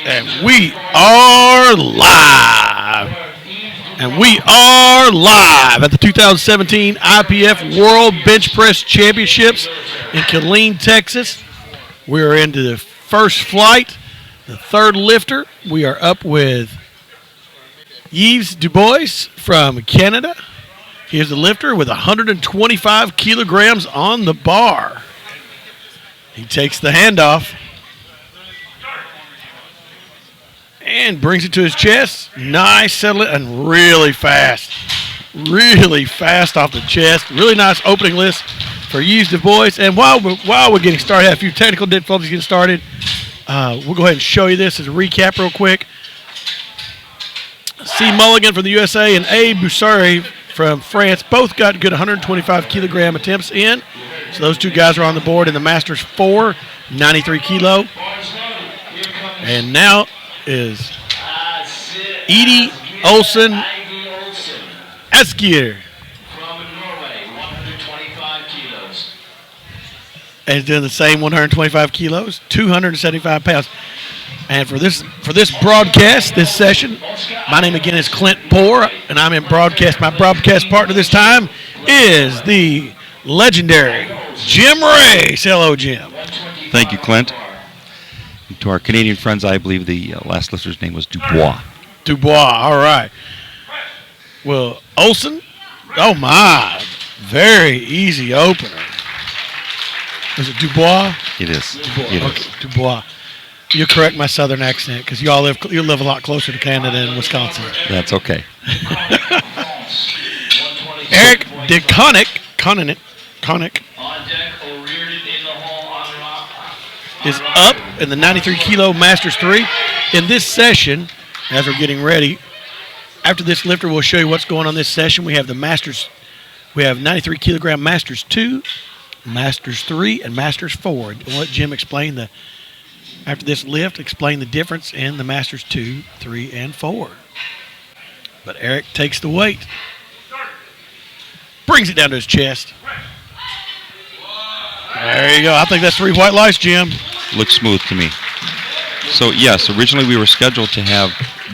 And we are live. And we are live at the 2017 IPF World Bench Press Championships in Killeen, Texas. We are into the first flight, the third lifter. We are up with Yves Dubois from Canada. He is the lifter with 125 kilograms on the bar. He takes the handoff and brings it to his chest. Nice, settle it, and really fast. Really fast off the chest. Really nice opening list for Yves Dubois. And while we're getting started, I have a few technical difficulties getting started. We'll go ahead and show you this as a recap real quick. C. Mulligan from the USA and A. Boussari from France both got good 125 kilogram attempts in. So those two guys are on the board in the Masters 4, 93 kilo. And now is Edie Olsen Eskier. From Norway, 125 kilos. And he's doing the same 125 kilos, 275 pounds. And for this broadcast, this session, my name again is Clint Poore, and I'm in broadcast. My broadcast partner this time is the legendary Jim Ray. Say hello, Jim. Thank you, Clint. And to our Canadian friends, I believe the last lifter's name was Dubois. Dubois, all right. Well, Olsen, oh my, very easy opener. Is it Dubois? It is. Dubois. It Okay, is. Dubois. You correct my southern accent because you live a lot closer to Canada than Wisconsin. That's okay. Eric DeConnick, Connick, On deck, O'Riordan in the hole on rock. is up in the 93 kilo Masters 3. In this session, as we're getting ready, after this lifter, we'll show you what's going on this session. We have the Masters, we have 93 kilogram Masters 2, Masters 3, and Masters 4. We'll let Jim explain after this lift, explain the difference in the Masters 2, 3, and 4. But Eric takes the weight, brings it down to his chest. There you go. I think that's 3 white lights, Jim. Looks smooth to me. So, yes, originally we were scheduled to have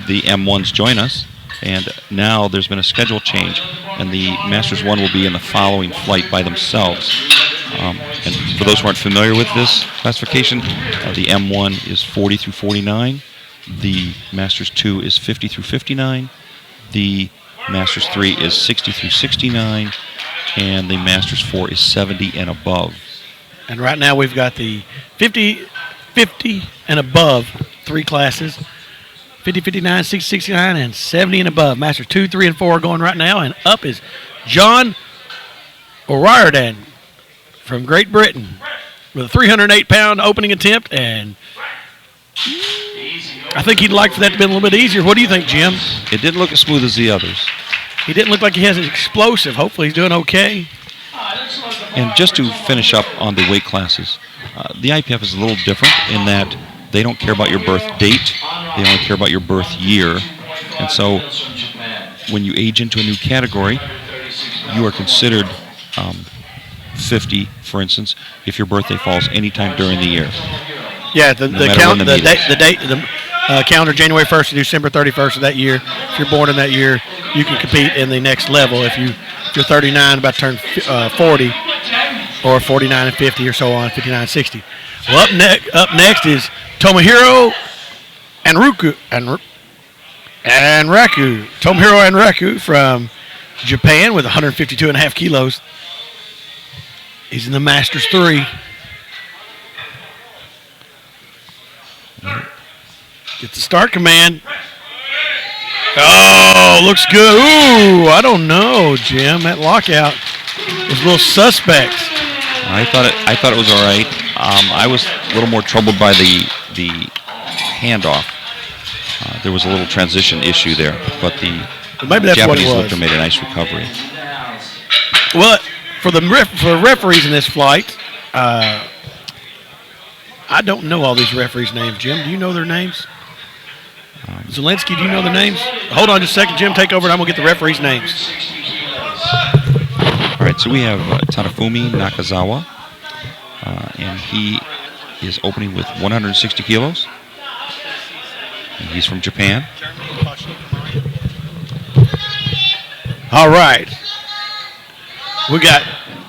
the M1s join us, and now there's been a schedule change, and the Masters 1 will be in the following flight by themselves. And for those who aren't familiar with this classification, the M1 is 40 through 49, the Masters 2 is 50 through 59, the Masters 3 is 60 through 69, and the Masters 4 is 70 and above. And right now we've got the 50 and above 3 classes, 50, 59, 60, 69, and 70 and above. Masters 2, 3, and 4 are going right now, and up is John O'Riordan from Great Britain with a 308-pound opening attempt, and I think he'd like for that to be a little bit easier. What do you think, Jim? It didn't look as smooth as the others. He didn't look like he has an explosive. Hopefully he's doing okay. And just to finish up on the weight classes, the IPF is a little different in that they don't care about your birth date, they only care about your birth year. And so when you age into a new category, you are considered 50, for instance, if your birthday falls anytime during the year. Yeah, the calendar January 1st to December 31st of that year. If you're born in that year, you can compete in the next level. If you're 39, about to turn 40, or 49 and 50, or so on, 59 and 60. Well, up next is Tomohiro Anraku. Tomohiro Anraku from Japan with 152.5 kilos. He's in the Masters 3. Get the start command. Oh, looks good. Ooh, I don't know, Jim. That lockout was a little suspect. I thought it was all right. I was a little more troubled by the handoff. There was a little transition issue there, but the Japanese lifter made a nice recovery. Well, for referees in this flight, I don't know all these referees' names. Jim, do you know their names? Zelensky, do you know their names? Hold on just a second, Jim. Take over, and I'm going to get the referees' names. All right, so we have Tanafumi Nakazawa, and he is opening with 160 kilos. And he's from Japan. All right. We got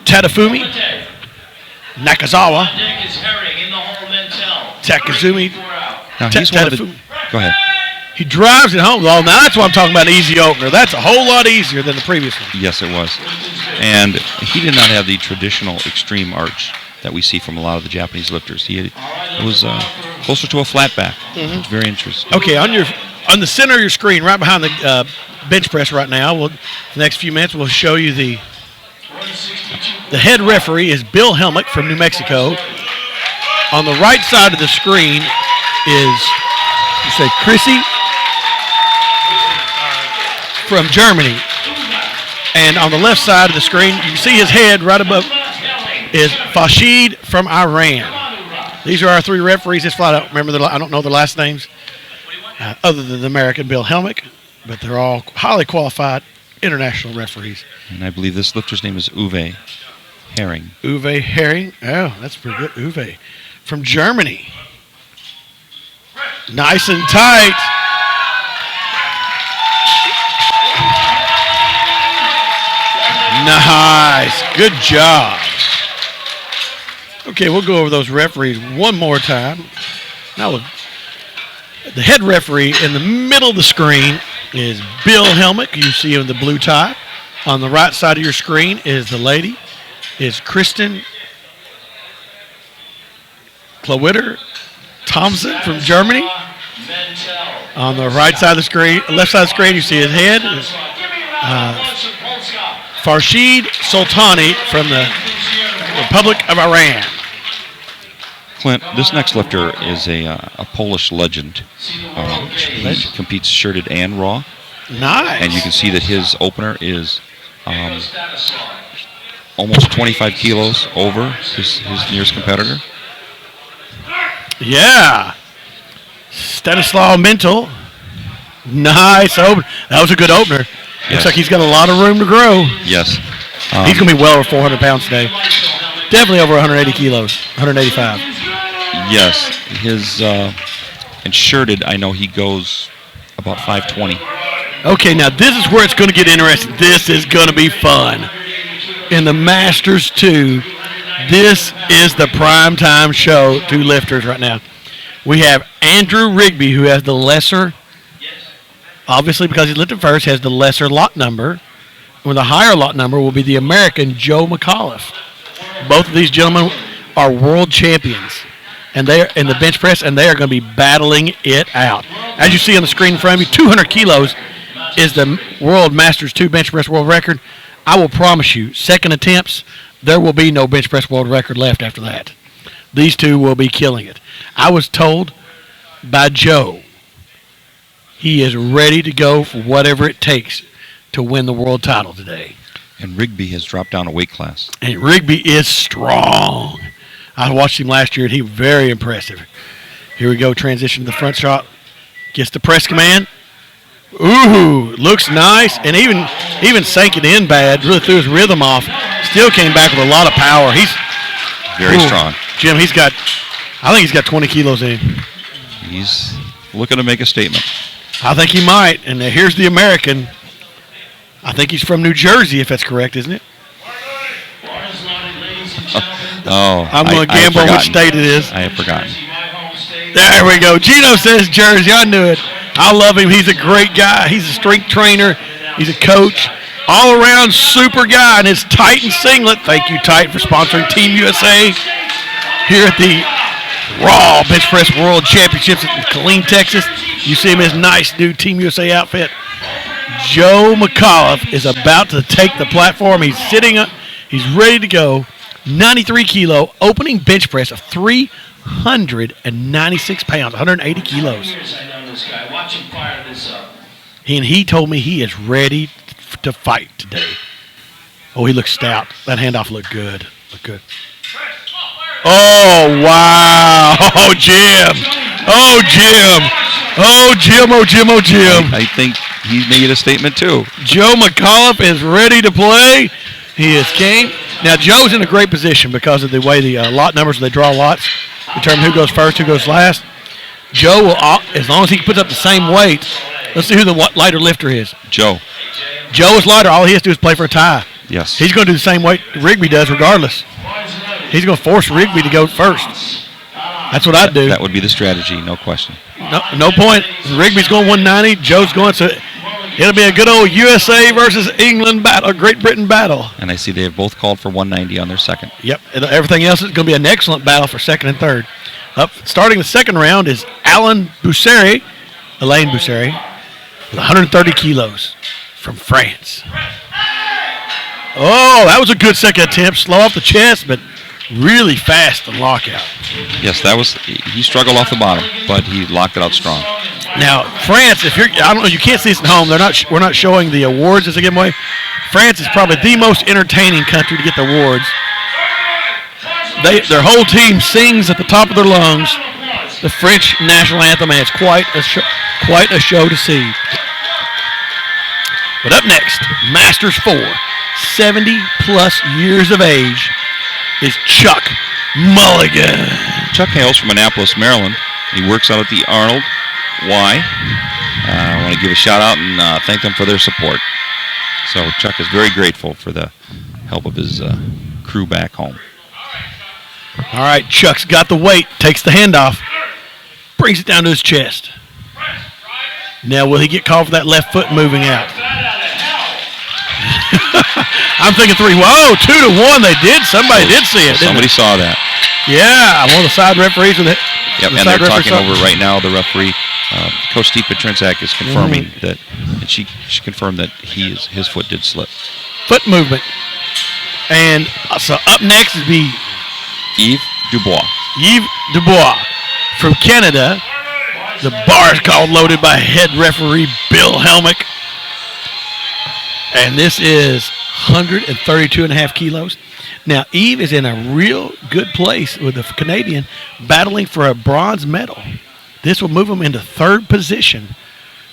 Tadafumi Nakazawa, Takazumi. Now he's one of the. Go ahead. He drives it home. Well, now that's what I'm talking about, an easy opener. That's a whole lot easier than the previous one. Yes, it was. And he did not have the traditional extreme arch that we see from a lot of the Japanese lifters. It was closer to a flat back. It's very interesting. Okay, on the center of your screen, right behind the bench press right now, the next few minutes we'll show you the head referee is Bill Helmick from New Mexico. On the right side of the screen is, you say, Chrissy from Germany. And on the left side of the screen, you can see his head right above, is Fashid from Iran. These are our three referees. This flight, I don't know their last names, other than the American Bill Helmick, but they're all highly qualified international referees. And I believe this lifter's name is Uwe Herring. Uwe Herring. Oh, that's pretty good. Uwe from Germany. Nice and tight. Nice. Good job. Okay, we'll go over those referees one more time. Now, the head referee in the middle of the screen is Bill Helmick. You see him in the blue tie. On the right side of your screen is the lady, is Kristen Klawitter Thompson from Germany. On the right side of the screen, left side of the screen, you see his head. Farshid Sultani from the Republic of Iran. Clint, this next lifter is a Polish legend. He competes shirted and raw. Nice. And you can see that his opener is almost 25 kilos over his nearest competitor. Yeah. Stanislaw Mental. Nice opener. That was a good opener. Yes. Looks like he's got a lot of room to grow. Yes. He's going to be well over 400 pounds today. Definitely over 180 kilos, 185. Yes. His and shirted, I know he goes about 520. Okay, now this is where it's going to get interesting. This is going to be fun. In the Masters 2, this is the primetime show, two lifters right now. We have Andrew Rigby, who has the lesser, obviously because he lifted first, has the lesser lot number. With a higher lot number will be the American Joe McAuliffe. Both of these gentlemen are world champions, and they are in the bench press, and they are going to be battling it out. As you see on the screen in front of you, 200 kilos is the World Masters 2 bench press world record. I will promise you, second attempts, there will be no bench press world record left after that. These two will be killing it. I was told by Joe he is ready to go for whatever it takes to win the world title today. And Rigby has dropped down a weight class. And Rigby is strong. I watched him last year, and he was very impressive. Here we go, transition to the front shot. Gets the press command. Ooh, looks nice. And even sank it in bad, really threw his rhythm off. Still came back with a lot of power. He's very strong. Jim, I think he's got 20 kilos in him. He's looking to make a statement. I think he might. And here's the American. I think he's from New Jersey, if that's correct, isn't it? Oh, I'm going to gamble on which state it is. I have forgotten. There we go. Gino says Jersey. I knew it. I love him. He's a great guy. He's a strength trainer. He's a coach. All-around super guy in his Titan singlet. Thank you, Titan, for sponsoring Team USA here at the Raw Bench Press World Championships in Killeen, Texas. You see him in his nice new Team USA outfit. Joe McAuliffe is about to take the platform. He's sitting up. He's ready to go. 93-kilo opening bench press of 396 pounds, 180 kilos. And he told me he is ready to fight today. Oh, he looks stout. That handoff looked good. Oh, wow. Oh, Jim. Oh, Jim. Oh, Jim. Oh, Jim. Oh, Jim. I think he made a statement, too. Joe McAuliffe is ready to play. He is king. Now, Joe's in a great position because of the way the lot numbers, they draw lots, determine who goes first, who goes last. Joe will, as long as he puts up the same weight. Let's see who the lighter lifter is. Joe. Joe is lighter. All he has to do is play for a tie. Yes. He's going to do the same weight Rigby does regardless. He's going to force Rigby to go first. That's what I'd do. That would be the strategy, no question. No point. Rigby's going 190. Joe's going, so it'll be a good old USA versus England battle, a Great Britain battle. And I see they have both called for 190 on their second. Yep. And everything else is going to be an excellent battle for second and third. Starting the second round is Alain Bousseri, with 130 kilos from France. Oh, that was a good second attempt. Slow off the chest, but really fast and lockout. Yes, he struggled off the bottom, but he locked it out strong. Now, France, I don't know, you can't see this at home. We're not showing the awards as a giveaway. France is probably the most entertaining country to get the awards. Their whole team sings at the top of their lungs the French national anthem, and it's quite a show to see. But up next, Masters 4, 70-plus years of age, is Chuck Mulligan. Chuck hails from Annapolis, Maryland. He works out at the Arnold Y. I want to give a shout-out and thank them for their support. So Chuck is very grateful for the help of his crew back home. All right, Chuck's got the weight, takes the handoff, brings it down to his chest. Now, will he get called for that left foot moving out? I'm thinking 3. Whoa, 2-1. They did. Somebody did see it. Somebody saw that. Yeah, one of the side referees with it. Yep, and they're talking over right now. The referee, Coach Steve Petrinczak, is confirming that, and she confirmed that his foot did slip. Foot movement. And so up next would be Yves Dubois. Yves Dubois from Canada. The bar is called loaded by head referee Bill Helmick. And this is 132.5 kilos. Now, Yves is in a real good place with the Canadian battling for a bronze medal. This will move him into third position.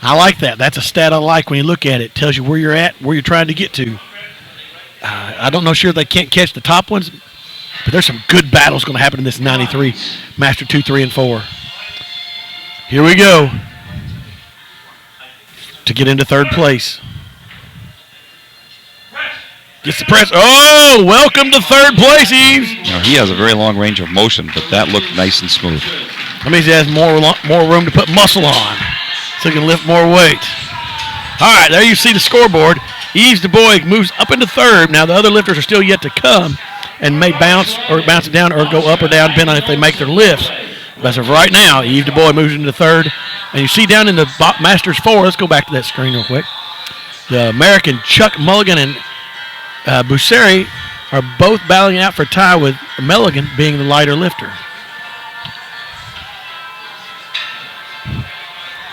I like that. That's a stat I like when you look at it. It tells you where you're at, where you're trying to get to. I don't know sure they can't catch the top ones, but there's some good battles going to happen in this 93 Master 2, 3, and 4. Here we go to get into third place. Gets the press. Oh, welcome to third place, Yves. Now, he has a very long range of motion, but that looked nice and smooth. That means he has more room to put muscle on, so he can lift more weight. All right, there you see the scoreboard. Yves Dubois moves up into third. Now, the other lifters are still yet to come and may bounce it down or go up or down, depending on if they make their lifts. But as of right now, Yves Dubois moves into third. And you see down in the Masters 4, let's go back to that screen real quick. The American Chuck Mulligan and Bousseri are both battling out for a tie, with Mulligan being the lighter lifter.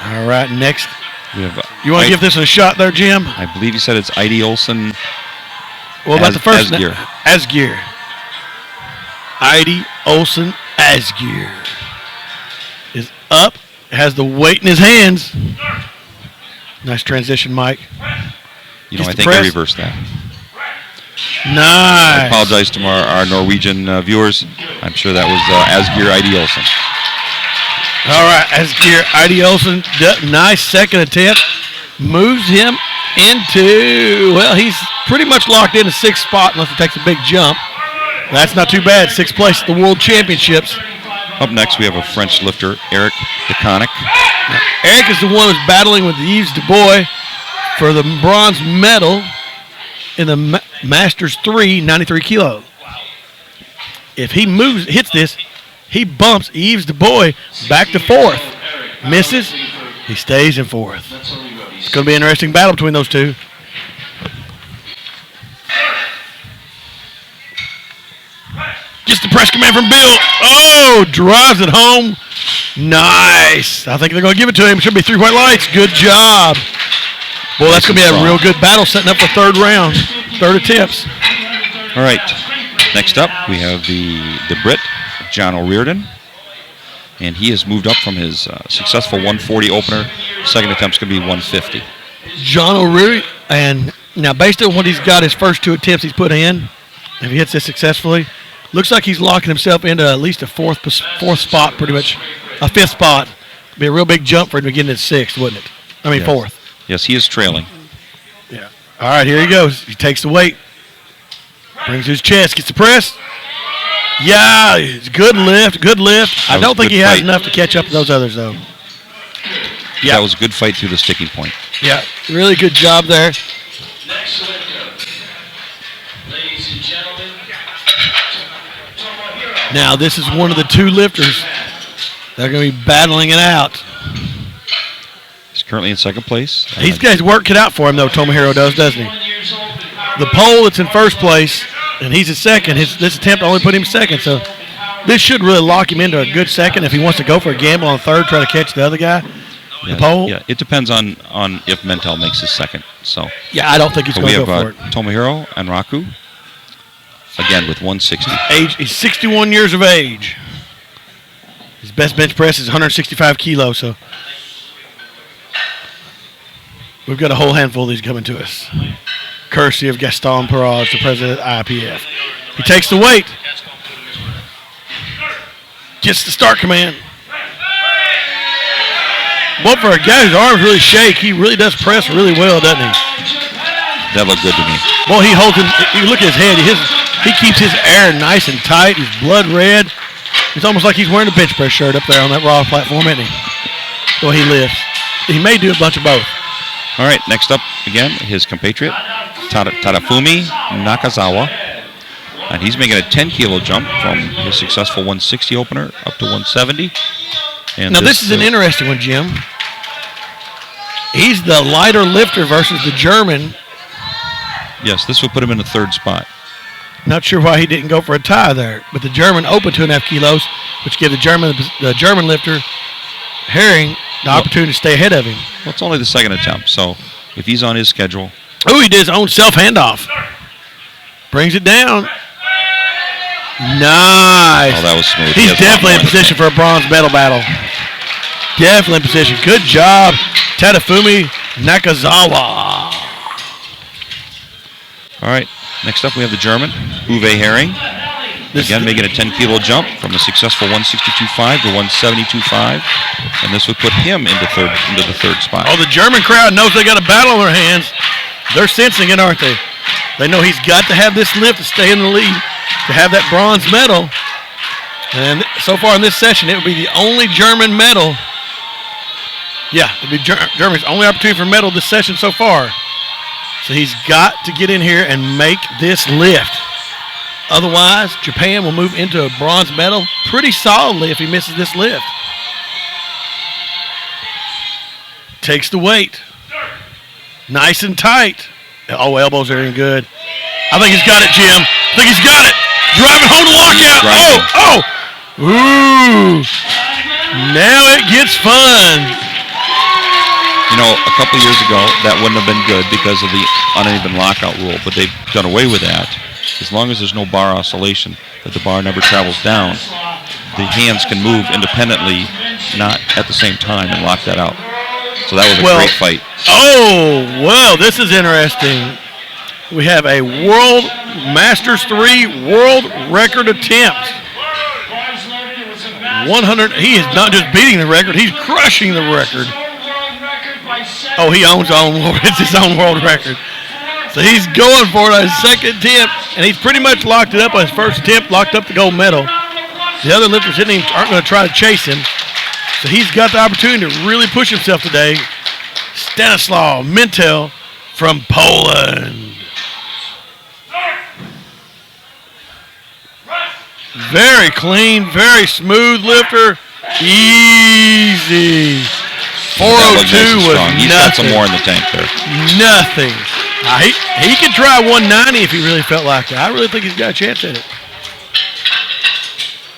All right, next. We have, you want to give this a shot there, Jim? I believe you said it's Heidi Olsen. What about the first? Asgear. Asgear. Heidi Olsen Asgear is up, has the weight in his hands. Nice transition, Mike. You know, I think I reversed that. Nice. I apologize to our Norwegian viewers. I'm sure that was Asgear Heidi Olsen. All right, Asgear Heidi Olsen, nice second attempt. Moves him into, well, he's pretty much locked in a sixth spot unless he takes a big jump. That's not too bad. Sixth place at the World Championships. Up next, we have a French lifter, Eric Deconic. Now, Eric is the one who's battling with Yves Dubois for the bronze medal in the Masters 3, 93 kilo. If he hits this, he bumps Yves Dubois back to fourth. Misses, he stays in fourth. It's going to be an interesting battle between those two. Gets the press command from Bill. Oh, drives it home. Nice. I think they're going to give it to him. Should be 3 white lights. Good job. Boy, that's going to be a real good battle setting up for third round. Third attempts. All right. Next up, we have the Brit, John O'Riordan. And he has moved up from his successful 140 opener. Second attempt's going to be 150. John O'Riordan, and now based on what he's got, his first 2 attempts he's put in, if he hits this successfully, looks like he's locking himself into at least a fourth spot, pretty much. A fifth spot Be a real big jump for him to get into sixth, wouldn't it? I mean, Yes. fourth. Yes, he is trailing. Yeah. All right, here he goes. He takes the weight. Brings his chest. Gets the press. Yeah, it's good lift. Good lift. I was don't a think good he has fight. enough to catch up to those others, though. Yeah. That was a good fight through the sticking point. Yeah, really good job there. Next lifter, ladies and gentlemen, Tomohiro. Now, this is one of the two lifters. They're going to be battling it out. He's currently in second place. He's got his work cut out for him, though, Tomohiro does, doesn't he? 21 years old and power The pole that's in first place, and he's in second. This attempt only put him second, so this should really lock him into a good second if he wants to go for a gamble on third, try to catch the other guy. Yeah, the pole? Yeah, it depends on if Mentel makes his second. So Yeah, I don't think he's but going we to have go for it. Tomohiro and Raku, again with 160. He's 61 years of age. His best bench press is 165 kilos, so we've got a whole handful of these coming to us. Courtesy of Gaston Perez, the president of IPF. He takes the weight. Gets the start command. Well, for a guy whose arms really shake, he really does press really well, doesn't he? That looked good to me. Boy, he holds him. You look at his head. He keeps his air nice and tight. He's blood red. It's almost like he's wearing a bench press shirt up there on that Raw platform, isn't he? The way he lifts. He may do a bunch of both. All right, next up again, his compatriot, Tadafumi Nakazawa. And he's making a 10-kilo jump from his successful 160 opener up to 170. And Now, this is an interesting one, Jim. He's the lighter lifter versus the German. Yes, this would put him in the third spot. Not sure why he didn't go for a tie there, but the German opened 2.5 kilos, which gave the German lifter, Herring, the opportunity to stay ahead of him. Well, it's only the second attempt, so if he's on his schedule. Oh, he did his own self-handoff. Brings it down. Nice. Oh, that was smooth. He's definitely in position for a bronze medal battle. Definitely in position. Good job, Tadafumi Nakazawa. All right, next up we have the German, Uwe Herring. Again, making a 10-kilo jump from a successful 162.5 to 172.5, and this would put him into the third spot. Oh, the German crowd knows they got a battle on their hands. They're sensing it, aren't they? They know he's got to have this lift to stay in the lead, to have that bronze medal. And so far in this session, it would be the only German medal. Yeah, it would be Germany's only opportunity for medal this session so far. So he's got to get in here and make this lift. Otherwise, Japan will move into a bronze medal pretty solidly if he misses this lift. Takes the weight. Nice and tight. Oh, elbows are in good. I think he's got it, Jim. I think he's got it. Driving home the lockout. Oh. Ooh. Now it gets fun. You know, a couple years ago, that wouldn't have been good because of the uneven lockout rule, but they've done away with that. As long as there's no bar oscillation, that the bar never travels down, the hands can move independently, not at the same time, and lock that out. So that was a great fight. Oh, well, this is interesting. We have a World Masters 3 world record attempt. 100. He is not just beating the record, he's crushing the record. Oh, he owns it's his own world record. So he's going for it on his second attempt, and he's pretty much locked it up on his first attempt, locked up the gold medal. The other lifters aren't going to try to chase him. So he's got the opportunity to really push himself today. Stanislaw Mentel from Poland. Very clean, very smooth lifter. Easy. 402 was He's got some more in the tank there. Nothing. He could try 190 if he really felt like it. I really think he's got a chance at it.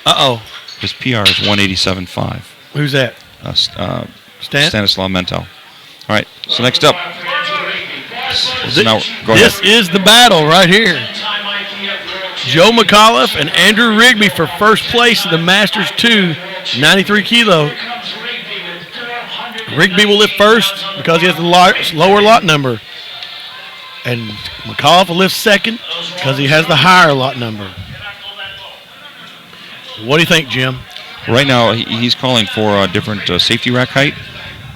Uh-oh. His PR is 187.5. Who's that? Stanislaw Mentel. All right, so next up. This is the battle right here. Joe McAuliffe and Andrew Rigby for first place in the Masters 2, 93 kilo. Rigby will lift first because he has the lower lot number. And McAuliffe will lift second because he has the higher lot number. What do you think, Jim? Right now, he's calling for a different safety rack height,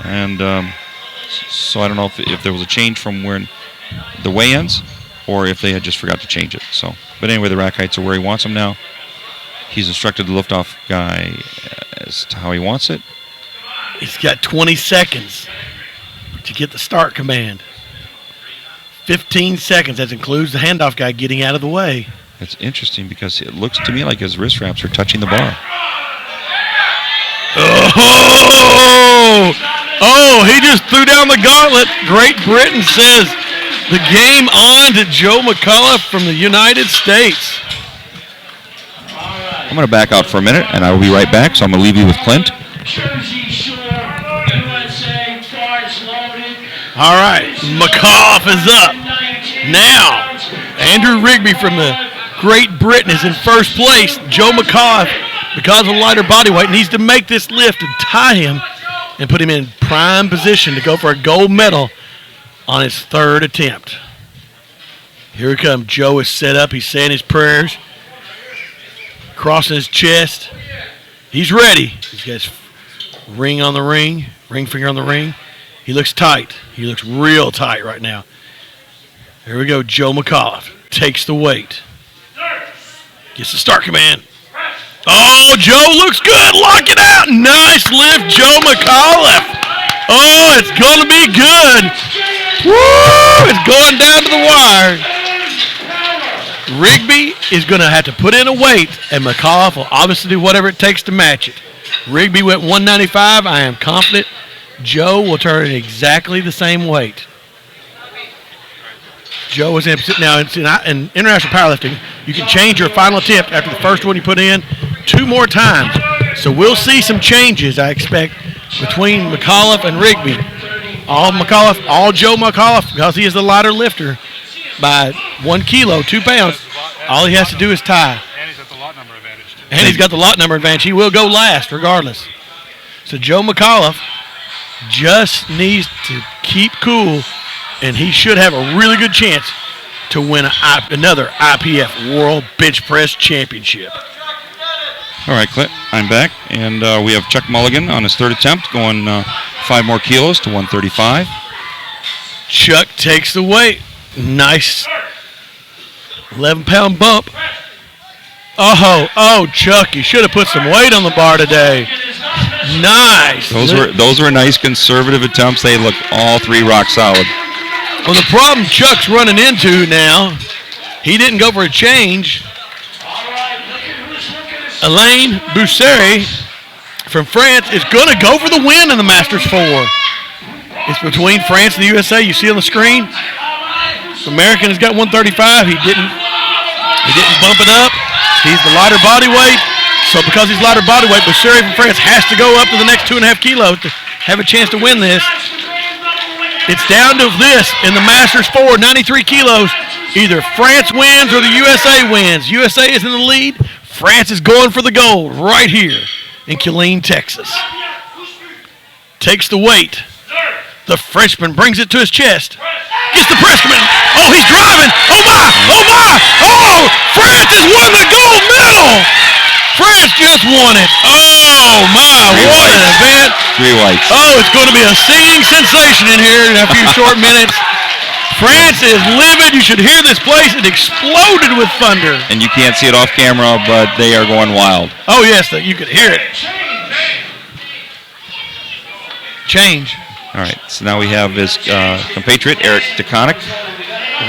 and so I don't know if there was a change from where the weigh-ins, or if they had just forgot to change it. So, but anyway, the rack heights are where he wants them now. He's instructed the liftoff guy as to how he wants it. He's got 20 seconds to get the start command. 15 seconds. That includes the handoff guy getting out of the way. It's interesting because it looks to me like his wrist wraps are touching the bar. Oh, he just threw down the gauntlet. Great Britain says the game on to Joe McCullough from the United States. I'm going to back out for a minute, and I will be right back, so I'm going to leave you with Clint. All right, McCullough is up. Now, Andrew Rigby from the Great Britain is in first place. Joe McCullough, because of lighter body weight, needs to make this lift and tie him and put him in prime position to go for a gold medal on his third attempt. Here he comes. Joe is set up. He's saying his prayers, crossing his chest. He's ready. He's got his ring on the ring, ring finger on the ring. He looks tight. He looks real tight right now. Here we go. Joe McCullough takes the weight. Gets the start command. Oh, Joe looks good. Lock it out. Nice lift, Joe McCullough. Oh, it's going to be good. Woo! It's going down to the wire. Rigby is going to have to put in a weight, and McCullough will obviously do whatever it takes to match it. Rigby went 195. I am confident Joe will turn exactly the same weight. Joe is in now in international powerlifting. You can change your final attempt after the first one you put in 2 more times. So we'll see some changes, I expect, between McCullough and Rigby. All Joe McCullough, because he is the lighter lifter by 1 kilo, 2 pounds. All he has to do is tie. And he's got the lot number advantage, too. And he's got the lot number advantage. He will go last regardless. So Joe McCullough just needs to keep cool, and he should have a really good chance to win another IPF World Bench Press Championship. All right, Clint, I'm back, and we have Chuck Mulligan on his third attempt, going 5 more kilos to 135. Chuck takes the weight. Nice 11-pound bump. Oh, Chuck, you should have put some weight on the bar today. Nice. Those were nice conservative attempts. They look all 3 rock solid. Well, the problem Chuck's running into now, he didn't go for a change. Alain Bousseri from France is going to go for the win in the Masters 4. It's between France and the USA. You see on the screen, the American has got 135. He didn't bump it up. He's the lighter body weight. So because he's lighter body weight, Bousseri from France has to go up to the next 2.5 kilos to have a chance to win this. It's down to this in the Masters 4, 93 kilos. Either France wins or the USA wins. USA is in the lead. France is going for the gold right here in Killeen, Texas. Takes the weight. The Frenchman brings it to his chest. Gets the press command. Oh, he's driving. Oh, my. Oh, France has won the gold medal. France just won it. Oh, my. What an event. 3 whites. Oh, it's going to be a singing sensation in here in a few short minutes. France is livid. You should hear this place. It exploded with thunder. And you can't see it off camera, but they are going wild. Oh, yes, you could hear it. Change. All right, so now we have his compatriot, Eric DeConnick.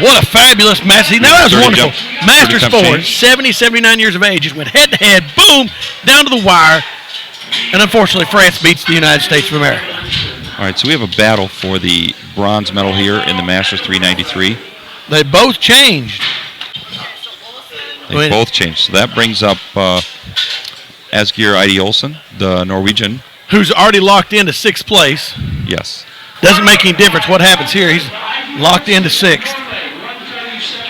What a fabulous match. See, now that was wonderful. Masters 4, change. 70, 79 years of age. Just went head-to-head, boom, down to the wire. And unfortunately, France beats the United States of America. All right, so we have a battle for the bronze medal here in the Masters 393. They both changed. They both changed. So that brings up Asgeir Eide Olsen, the Norwegian. Who's already locked into 6th place. Yes. Doesn't make any difference what happens here. He's locked into 6th.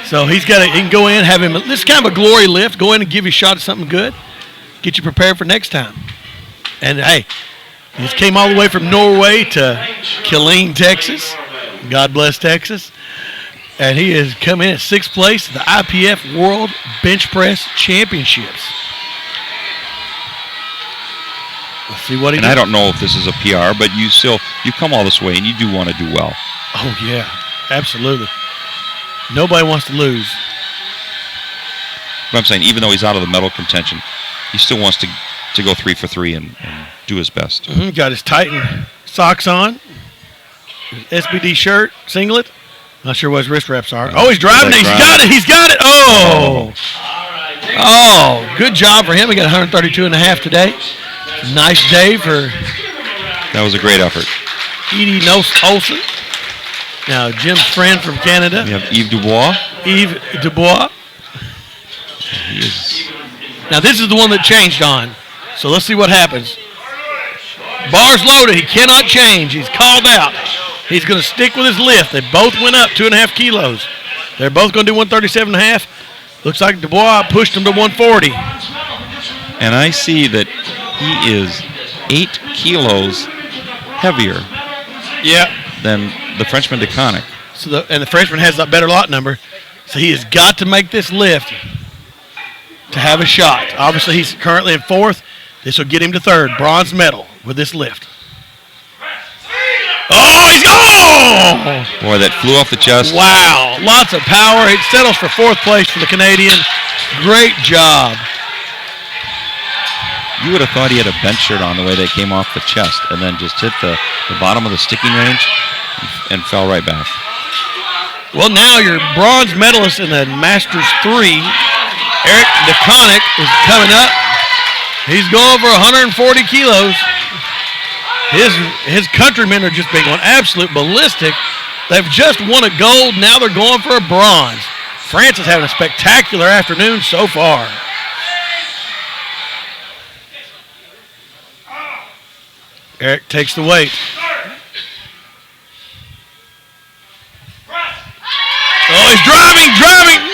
So he can go in, have him, this is kind of a glory lift. Go in and give you a shot at something good. Get you prepared for next time. And, hey, he just came all the way from Norway to Killeen, Texas. God bless Texas. And he has come in at 6th place at the IPF World Bench Press Championships. Let's see what he And does. I don't know if this is a PR, but you come all this way, and you do want to do well. Oh, yeah, absolutely. Nobody wants to lose. But I'm saying, even though he's out of the medal contention, he still wants to go 3 for 3 and do his best. Got his Titan socks on, his SBD shirt, singlet. Not sure what his wrist wraps are. Oh, he's driving. He's got it. He's got it. Oh. Oh, good job for him. He got 132.5 today. Nice day for That was a great effort. Edie Olsen. Now, Jim's friend from Canada. We have Yves Dubois. Yves Dubois. He is Now, this is the one that changed on. So let's see what happens. Bar's loaded. He cannot change. He's called out. He's going to stick with his lift. They both went up 2.5 kilos. They're both going to do 137.5. Looks like Dubois pushed him to 140. And I see that he is 8 kilos heavier than the Frenchman DeConnick. So the Frenchman has that better lot number. So he has got to make this lift to have a shot. Obviously, he's currently in 4th. This will get him to 3rd. Bronze medal with this lift. Oh, he's Boy, that flew off the chest. Wow, lots of power. He settles for 4th place for the Canadian. Great job. You would have thought he had a bench shirt on the way they came off the chest and then just hit the bottom of the sticking range and fell right back. Well, now your bronze medalist in the Masters 3, Eric DeConnick, is coming up. He's going for 140 kilos. His countrymen are just being going absolute ballistic. They've just won a gold. Now they're going for a bronze. France is having a spectacular afternoon so far. Eric takes the weight. Oh, he's driving.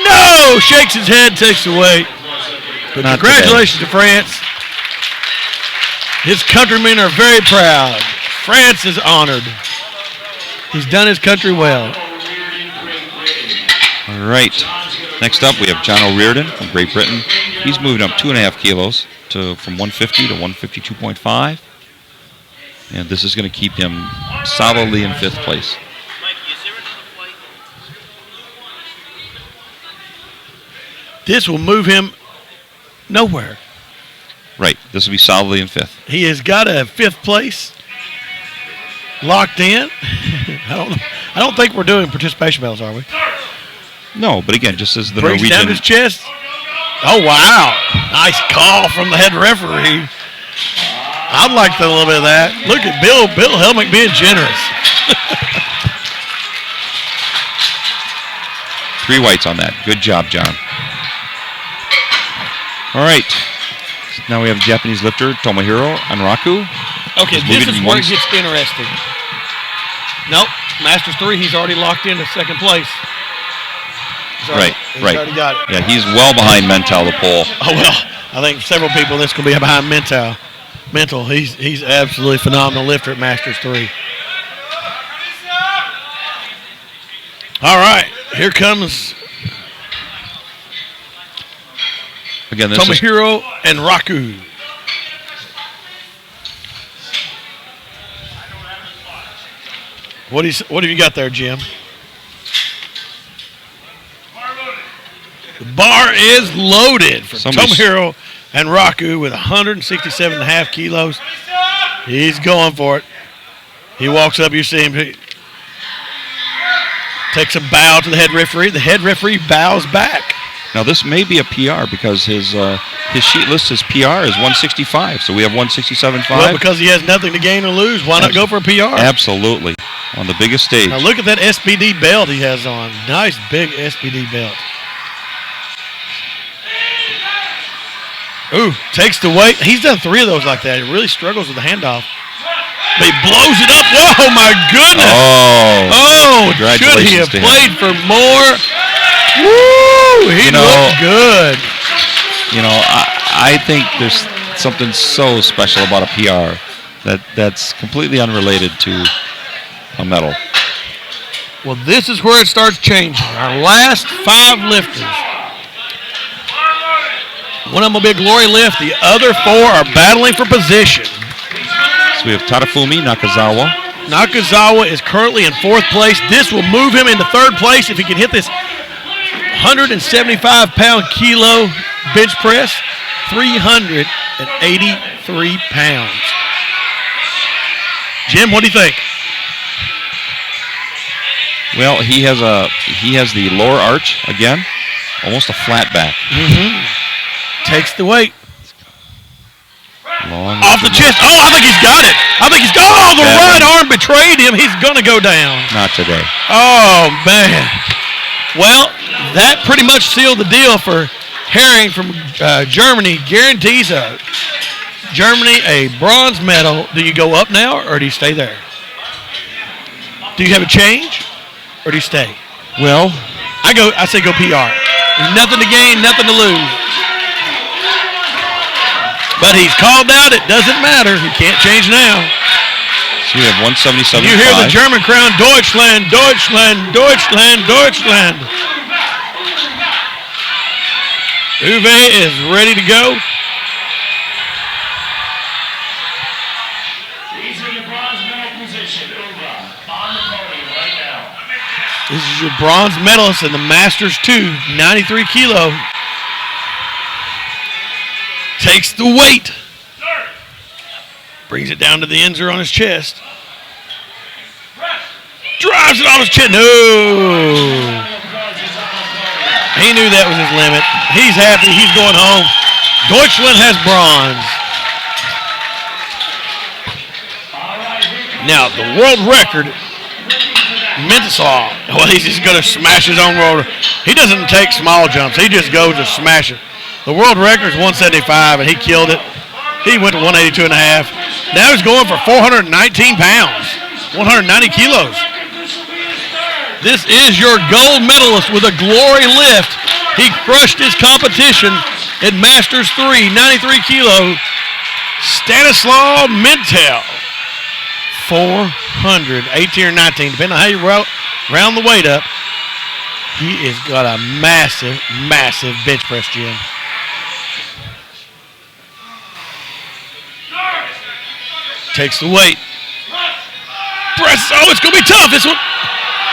No! Shakes his head, takes the weight. But Not congratulations to France. His countrymen are very proud. France is honored. He's done his country well. All right. Next up, we have John O'Riordan from Great Britain. He's moving up 2.5 kilos from 150 to 152.5. And this is going to keep him solidly in 5th place. This will move him nowhere. Right. This will be solidly in 5th. He has got a 5th place locked in. I don't think we're doing participation medals, are we? No, but again, just as the Brings Norwegian. down his chest. Oh, wow. Nice call from the head referee. I'd like a little bit of that. Look at Bill Helmick being generous. 3 whites on that. Good job, John. All right. Now we have Japanese lifter Tomohiro Anraku. Okay, He's this moving is where it gets interesting. Nope, Masters 3, he's already locked into 2nd place. He's already got it. Yeah, he's well behind Mentel, the pole. Oh, well, I think several people in this could be behind Mental. He's absolutely phenomenal lifter at Masters 3. All right, here comes Again, this is Tomohiro Anraku. What have you got there, Jim? The bar is loaded for Tomohiro Anraku with 167.5 kilos. He's going for it. He walks up, you see him. He takes a bow to the head referee. The head referee bows back. Now this may be a PR because his sheet lists his PR is 165, so we have 167.5. Well, because he has nothing to gain or lose, why not go for a PR? Absolutely, on the biggest stage. Now look at that SBD belt he has on. Nice big SBD belt. Ooh, takes the weight. He's done 3 of those like that. He really struggles with the handoff. But he blows it up. Whoa, my goodness. Oh, should he have played for more? Woo, he looked good. You know, I think there's something so special about a PR that's completely unrelated to a medal. Well, this is where it starts changing. Our last 5 lifters. One of them will be a glory lift. The other 4 are battling for position. So we have Tadafumi Nakazawa. Nakazawa is currently in 4th place. This will move him into 3rd place if he can hit this 175-pound kilo bench press. 383 pounds. Jim, what do you think? Well, he has the lower arch again, almost a flat back. Takes the weight. Long Off the chest. Oh, I think he's got it. Oh, the right arm betrayed him. He's going to go down. Not today. Oh, man. Well, that pretty much sealed the deal for Herring from Germany. Guarantees Germany a bronze medal. Do you go up now or do you stay there? Do you have a change or do you stay? Well, I say go PR. There's nothing to gain, nothing to lose. But he's called out. It doesn't matter. He can't change now. so we have 177.5. You hear the German crown, Deutschland, Deutschland, Deutschland, Deutschland. Uwe is ready to go. He's in the bronze medal position. Uwe on the podium right now. This is your bronze medalist in the Masters 2, 93 kilo. Takes the weight. Brings it down to the Enzer on his chest. Drives it on his chin. No. He knew that was his limit. He's happy. He's going home. Deutschland has bronze. Now, the world record, Mentesaw. Well, he's just going to smash his own roller. He doesn't take small jumps. He just goes to smash it. The world record is 175, and he killed it. He went to 182 and a half. Now he's going for 419 pounds, 190 kilos. This is your gold medalist with a glory lift. He crushed his competition at Masters 3, 93 kilo. Stanislaw Mintel. 418 or 19, depending on how you round the weight up. He has got a massive, massive bench press, Jim. Takes the weight. Press. Oh, it's going to be tough, this one.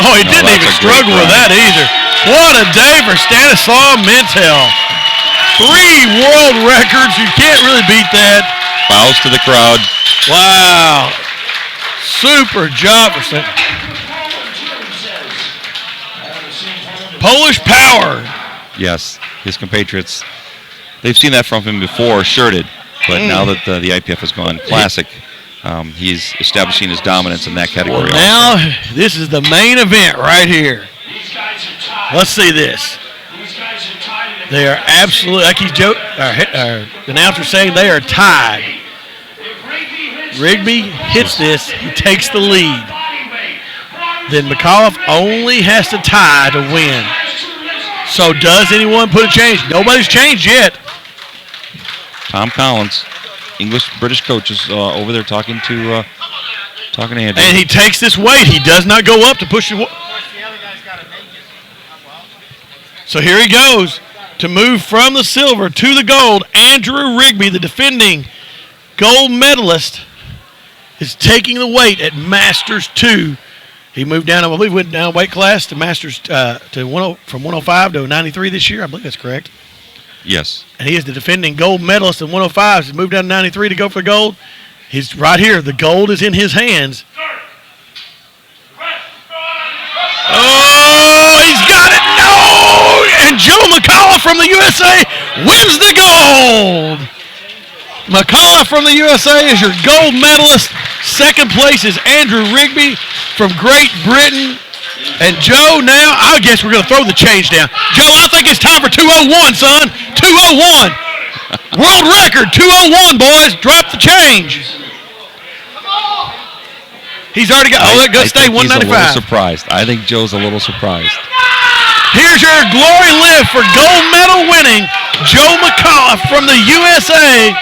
Oh, he didn't even struggle with that either. What a day for Stanislaw Mintel. 3 world records. You can't really beat that. Bows to the crowd. Wow. Super job for Polish power. Yes, his compatriots. They've seen that from him before, shirted. But now that the IPF has gone classic, he's establishing his dominance in that category. Well, now, this is the main event right here. Let's see this. They are absolutely, like our announcer saying, they are tied. Rigby hits this, he takes the lead. Then McAuliffe only has to tie to win. So does anyone put a change? Nobody's changed yet. Tom Collins, English-British coaches over there talking to Andrew. And he takes this weight. He does not go up to push it. So here he goes to move from the silver to the gold. Andrew Rigby, the defending gold medalist, is taking the weight at Masters 2. He moved down, I believe, went down weight class to Masters from 105 to 93 this year. I believe that's correct. Yes. And he is the defending gold medalist in 105. He's moved down to 93 to go for the gold. He's right here. The gold is in his hands. Oh, he's got it. No! And Joe McAuliffe from the USA wins the gold. McAuliffe from the USA is your gold medalist. Second place is Andrew Rigby from Great Britain. And Joe, now, I guess we're going to throw the change down. Joe, I think it's time for 201, son. 201. World record, 201, boys. Drop the change. He's already got, that good stay, 195. He's a little surprised. I think Joe's a little surprised. Here's your glory lift for gold medal winning Joe McAuliffe from the USA.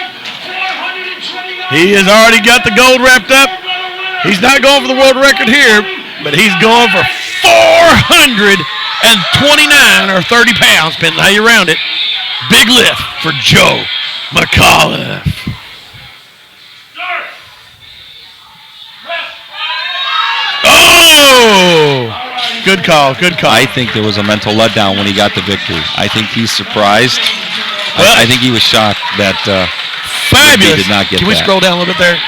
He has already got the gold wrapped up. He's not going for the world record here, but he's going for 429 or 30 pounds, depending on how you round it. Big lift for Joe McAuliffe. Good call. Good call. I think there was a mental letdown when he got the victory. I think he's surprised. Well, I think he was shocked that fabulous. he did not get Can we that. scroll down a little bit there?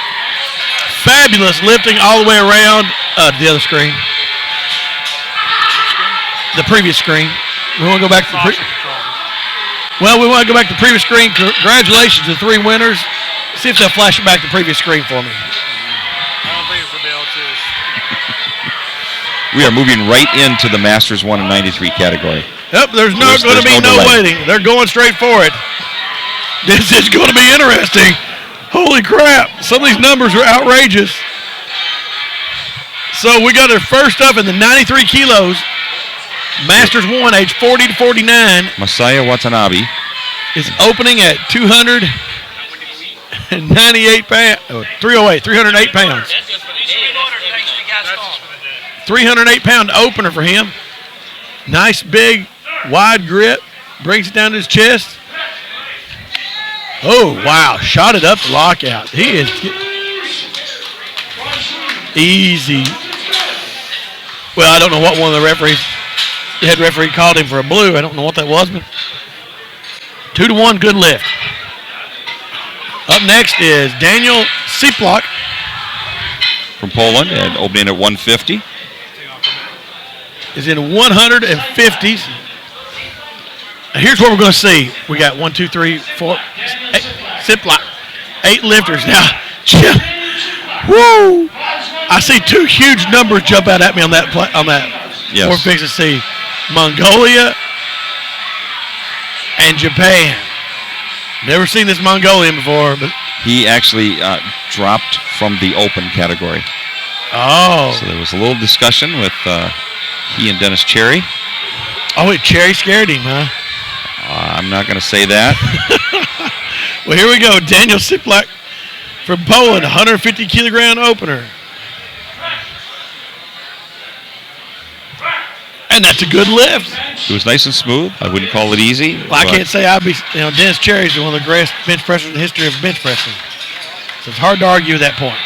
Fabulous lifting all the way around the other screen. The previous screen. We want to go back to the we want to go back to the previous screen. Congratulations to the 3 winners. See if they'll flash it back to the previous screen for me. I don't think it's the bell too. We are moving right into the Masters 1 and 93 category. Yep, there's not going to be no delay. waiting. They're going straight for it. This is going to be interesting. Holy crap. Some of these numbers are outrageous. So we got our first up in the 93 kilos. Masters 1, age 40 to 49, Masaya Watanabe. is opening at 298 pounds. 308 pounds. 308-pound opener for him. Nice, big, wide grip. Brings it down to his chest. Oh, wow. Shot it up the lockout. He is easy. Well, I don't know what one of the referees, the head referee called him for a blue. I don't know what that was, but 2-1, good lift. Up next is Daniel Siplak. From Poland and opening at 150. Is in 150s. Now here's what we're going to see. We got 1, 2, 3, 4, 8, Siplak, 8 lifters. Now, woo! I see 2 huge numbers jump out at me on that. Yes. We're fixing to see Mongolia and Japan. Never seen this Mongolian before, but He actually dropped from the open category. oh, So there was a little discussion with he and Dennis Cherry. Cherry scared him, huh? I'm not going to say that. Well, here we go. Daniel Siplak from Poland, 150 kilogram opener. And that's a good lift. It was nice and smooth. I wouldn't call it easy. Well, I can't say Dennis Cherry's one of the greatest bench pressers in the history of bench pressing. So it's hard to argue that point.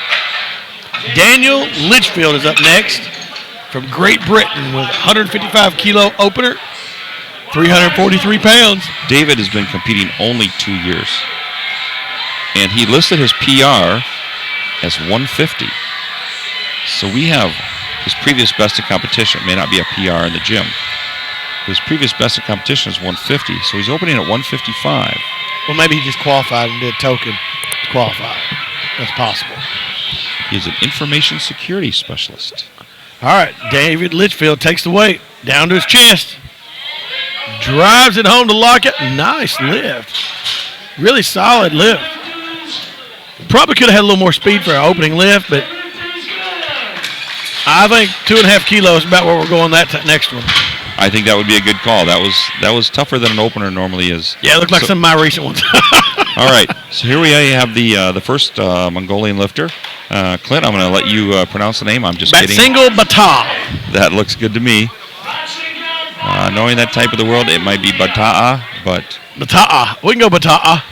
Daniel Litchfield is up next from Great Britain with 155 kilo opener, 343 pounds. David has been competing only 2 years. And he listed his PR as 150. So we have his previous best in competition. It may not be a PR in the gym. His previous best in competition is 150. So he's opening at 155. Well, maybe he just qualified and did a token to qualify. That's possible. He's an information security specialist. All right, David Litchfield takes the weight down to his chest. Drives it home to lock it. Nice lift. Really solid lift. Probably could have had a little more speed for our opening lift, but I think 2.5 kilos is about where we're going that next one. I think that would be a good call. That was tougher than an opener normally is. Yeah, it looks like some of my recent ones. All right, so here we have the first Mongolian lifter. Clint, I'm going to let you pronounce the name. I'm just kidding. Batsingle Bata. That looks good to me. Knowing that type of the world, it might be Bata'a, but Bata'a. We can go Bata'a.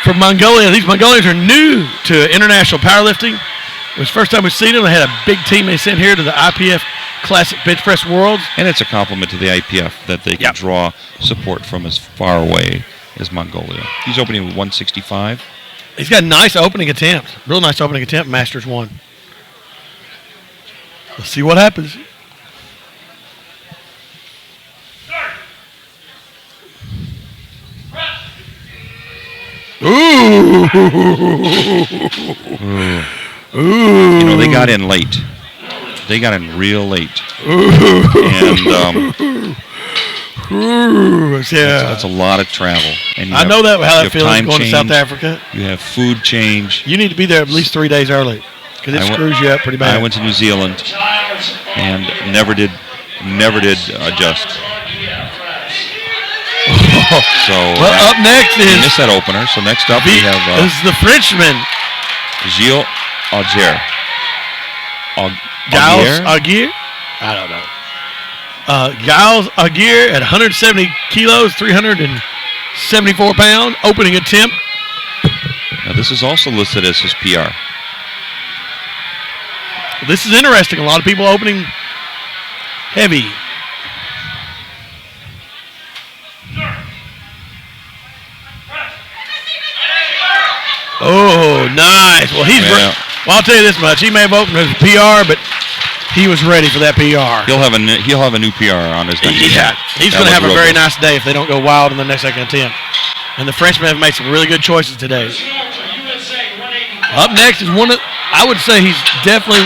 From Mongolia. These Mongolians are new to international powerlifting. It was the first time we've seen them. They had a big team they sent here to the IPF Classic Bench Press Worlds. and it's a compliment to the IPF that they can draw support from as far away as Mongolia. He's opening with 165. He's got a nice opening attempt. Real nice opening attempt, Masters 1. Let's see what happens. Ooh. You know, they got in late. They got in real late. And that's a lot of travel. And I know that how you that have feels time going to change, South Africa. You have food change. You need to be there at least 3 days early because it screws you up pretty bad. I went to New Zealand and never did adjust. So up next we is missed that opener. So next up we have this is the Frenchman Gilles Augier. Giles Aguirre. I don't know. Giles Aguirre at 170 kilos, 374 pounds, opening attempt. Now this is also listed as his PR. This is interesting. A lot of people opening heavy. Oh, nice. Well, Yeah. well, I'll tell you this much. He may have opened his PR, but he was ready for that PR. He'll have a new PR on his next Yeah, attempt. he's That going to have looked a real very good. nice day if they don't go wild in the next second attempt. And the Frenchmen have made some really good choices today. Up next is I would say he's definitely.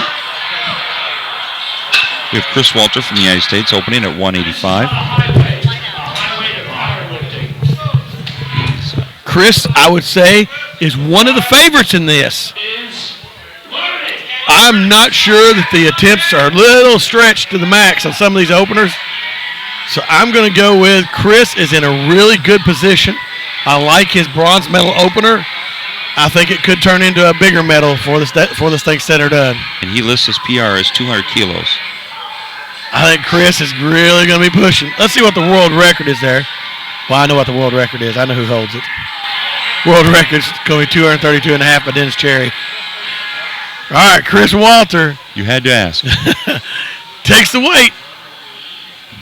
We have Chris Walter from the United States opening at 185. Chris, I would say, is one of the favorites in this. I'm not sure that the attempts are a little stretched to the max on some of these openers. So I'm going to go with Chris is in a really good position. I like his bronze medal opener. I think it could turn into a bigger medal for this thing's said or done. And he lists his PR as 200 kilos. I think Chris is really going to be pushing. Let's see what the world record is there. Well, I know what the world record is. I know who holds it. World record's going to be 232.5 by Dennis Cherry. All right, Chris Walter You had to ask. takes the weight.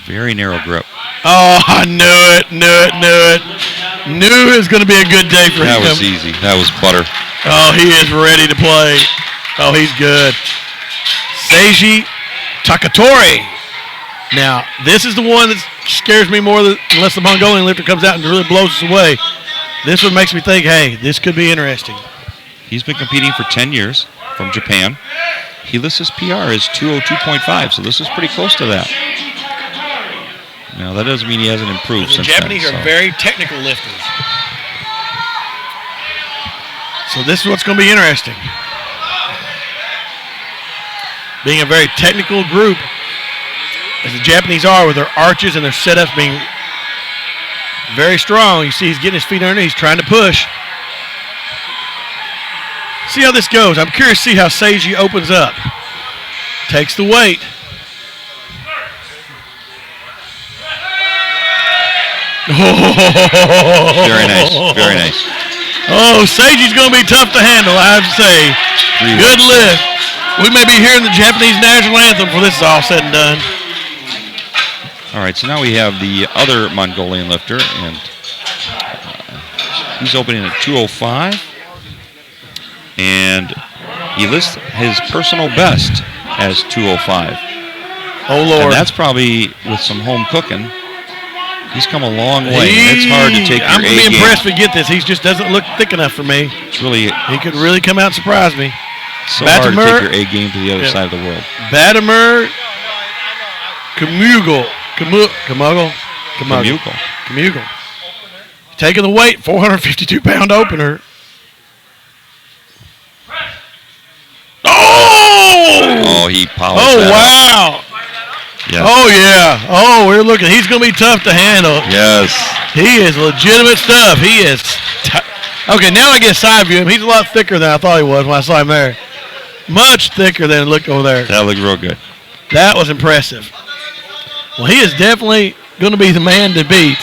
Very narrow grip. Oh, I knew it. Knew it was going to be a good day for That him. was easy. That was butter. Oh, he is ready to play. Oh, he's good. Seiji Takatori. Now, this is the one that scares me more unless the Mongolian lifter comes out and really blows us away. This one makes me think, hey, this could be interesting. He's been competing for 10 years from Japan. He lists his PR as 202.5, so this is pretty close to that. Now, that doesn't mean he hasn't improved The since Japanese then. are very technical lifters. So this is what's going to be interesting. Being a very technical group, as the Japanese are with their arches and their setups being very strong. You see he's getting his feet underneath. He's trying to push. See how this goes. I'm curious to see how Seiji opens up. Takes the weight. Very nice. Very nice. Oh, Seiji's going to be tough to handle, I have to say. Good lift. We may be hearing the Japanese national anthem before this is all said and done. All right, so now we have the other Mongolian lifter, and he's opening at 205. And he lists his personal best as 205. Oh, Lord. And that's probably with some home cooking. He's come a long way. And it's hard to take your I'm going to be A game. impressed if we get this. He just doesn't look thick enough for me. It's really He could really come out and surprise me. so hard to Batimer- take your A game to the other Yeah. side of the world. Batimer Kamugel. Taking the weight, 452-pound opener. Oh, he polished Oh, that up. wow. Yes. Oh, yeah. Oh, we're looking. He's going to be tough to handle. Yes. He is legitimate stuff. He is. Okay, now I get a side view of him. He's a lot thicker than I thought he was when I saw him there. Much thicker than it looked over there. That looked real good. That was impressive. Well, he is definitely going to be the man to beat.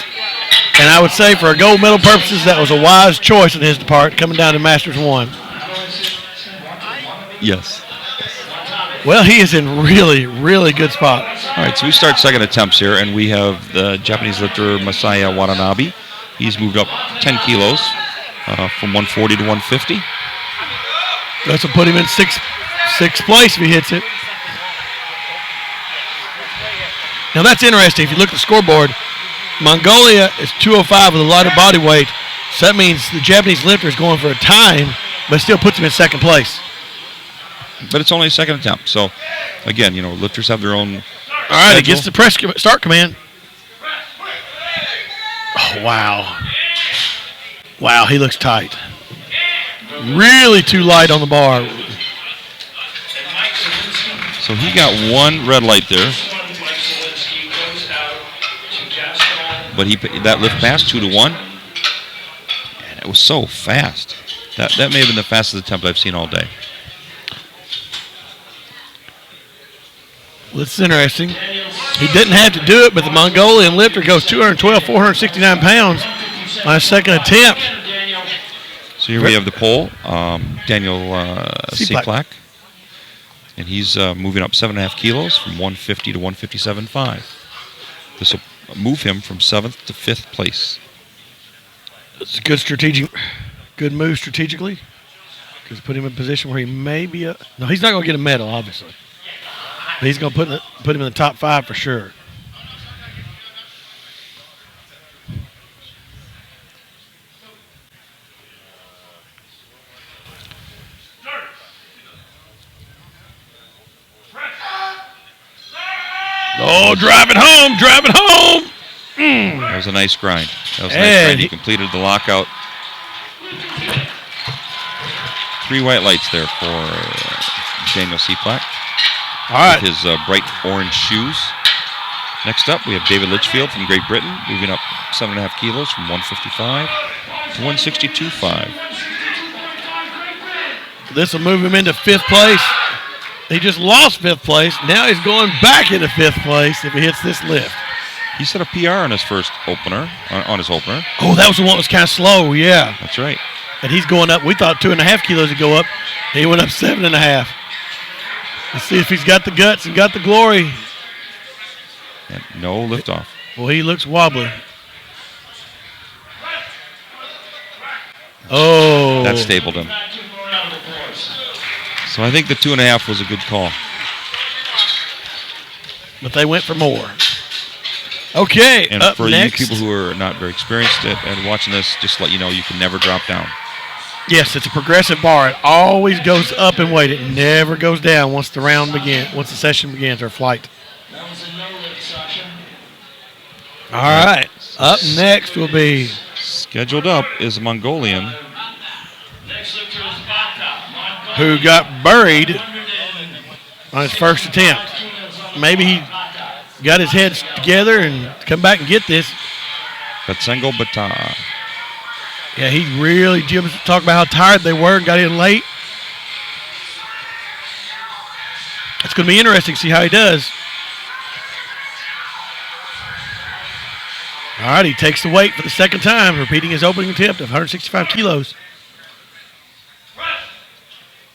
And I would say for gold medal purposes, that was a wise choice on his part coming down to Masters 1. Yes. Well, he is in really, really good spot. All right, so we start second attempts here, and we have the Japanese lifter Masaya Watanabe. He's moved up 10 kilos from 140 to 150. That's will put him in sixth place if he hits it. Now that's interesting. If you look at the scoreboard, Mongolia is 205 with a lighter body weight. So that means the Japanese lifter is going for a time, but still puts him in second place. But it's only a second attempt. So, again, lifters have their own All right, it schedule. gets the press start command. Oh, wow. Wow, he looks tight. Really too light on the bar. So he got one red light there. But that lift passed 2-1. And it was so fast. That may have been the fastest attempt I've seen all day. Well, this is interesting. He didn't have to do it, but the Mongolian lifter goes 212, 469 pounds on his second attempt. So here we have the pole, Daniel Seaplack. Seaplack. And he's moving up 7.5 kilos from 150 to 157.5. This will move him from 7th to 5th place. It's a good move strategically. Because put him in a position where he may be no, he's not going to get a medal, obviously. But he's going to put him in the top 5 for sure. Oh, drive it home. That was a nice grind. He completed the lockout. 3 white lights there for Daniel Seaplack. All right. With his bright orange shoes. Next up, we have David Litchfield from Great Britain, moving up 7.5 kilos from 155 to 162.5. This will move him into 5th place. He just lost 5th place. Now he's going back into 5th place if he hits this lift. He set a PR on his first opener, on his opener. Oh, that was the one that was kind of slow, yeah. That's right. And he's going up. We thought 2.5 kilos would go up. He went up 7.5. Let's see if he's got the guts and got the glory. And no liftoff. Well, he looks wobbly. Oh. That stabled him. So I think the 2.5 was a good call. But they went for more. Okay, and up for next. you people who are not very experienced at watching this, just to let you know, you can never drop down. Yes, it's a progressive bar. It always goes up in weight. It never goes down once the session begins, or flight. All right. Up next will be... Scheduled up is a Mongolian. Who got buried on his first attempt. Maybe he got his head together and come back and get this. Batsengo Bata. Yeah, he really, Jim talked about how tired they were and got in late. It's going to be interesting to see how he does. All right, he takes the weight for the second time, repeating his opening attempt of 165 kilos.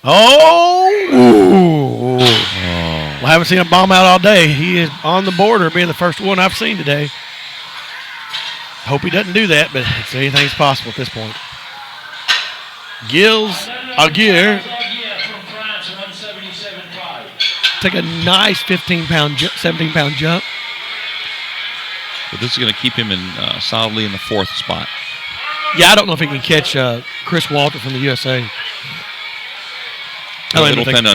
Oh! Well, I haven't seen him bomb out all day. He is on the border of being the first one I've seen today. Hope he doesn't do that, but it's anything's possible at this point. Gilles Aguirre. Take a nice 17-pound jump. But this is going to keep him in solidly in the 4th spot. Yeah, I don't know if he can catch Chris Walter from the USA. It'll depend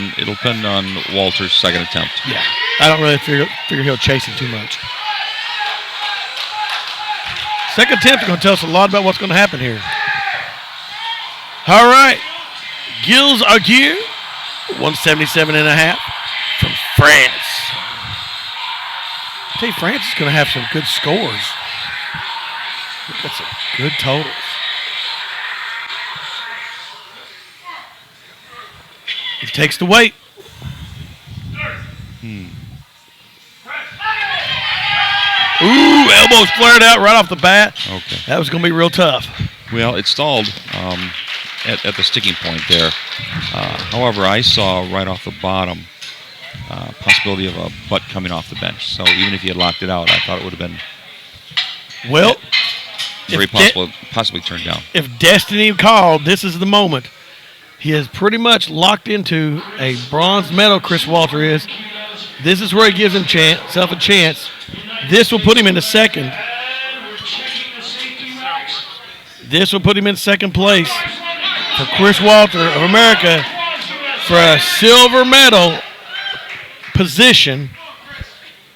on Walter's second attempt. Yeah, I don't really figure he'll chase him too much. Second attempt is going to tell us a lot about what's going to happen here. All right, Gilles Aguirre, 177.5 from France. I tell you, France is going to have some good scores. They've got some good totals. He takes the weight. Ooh, elbows flared out right off the bat. Okay. That was going to be real tough. Well, it stalled at the sticking point there. However, I saw right off the bottom possibility of a butt coming off the bench. So even if he had locked it out, I thought it would have been very possibly turned down. If destiny called, this is the moment. He is pretty much locked into a bronze medal, Chris Walter is. This is where he gives himself a chance. This will put him into second. This will put him in second place for Chris Walter of America for a silver medal position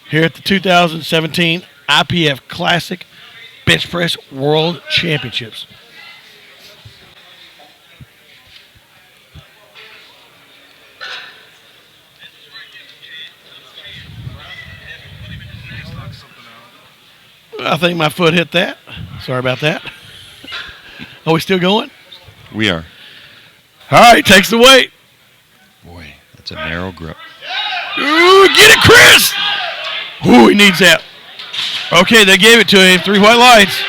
here at the 2017 IPF Classic Bench Press World Championships. I think my foot hit that. Sorry about that. Are we still going? We are. All right, takes the weight. Boy, that's a narrow grip. Ooh, get it, Chris! Ooh, he needs that. Okay, they gave it to him. 3 white lights.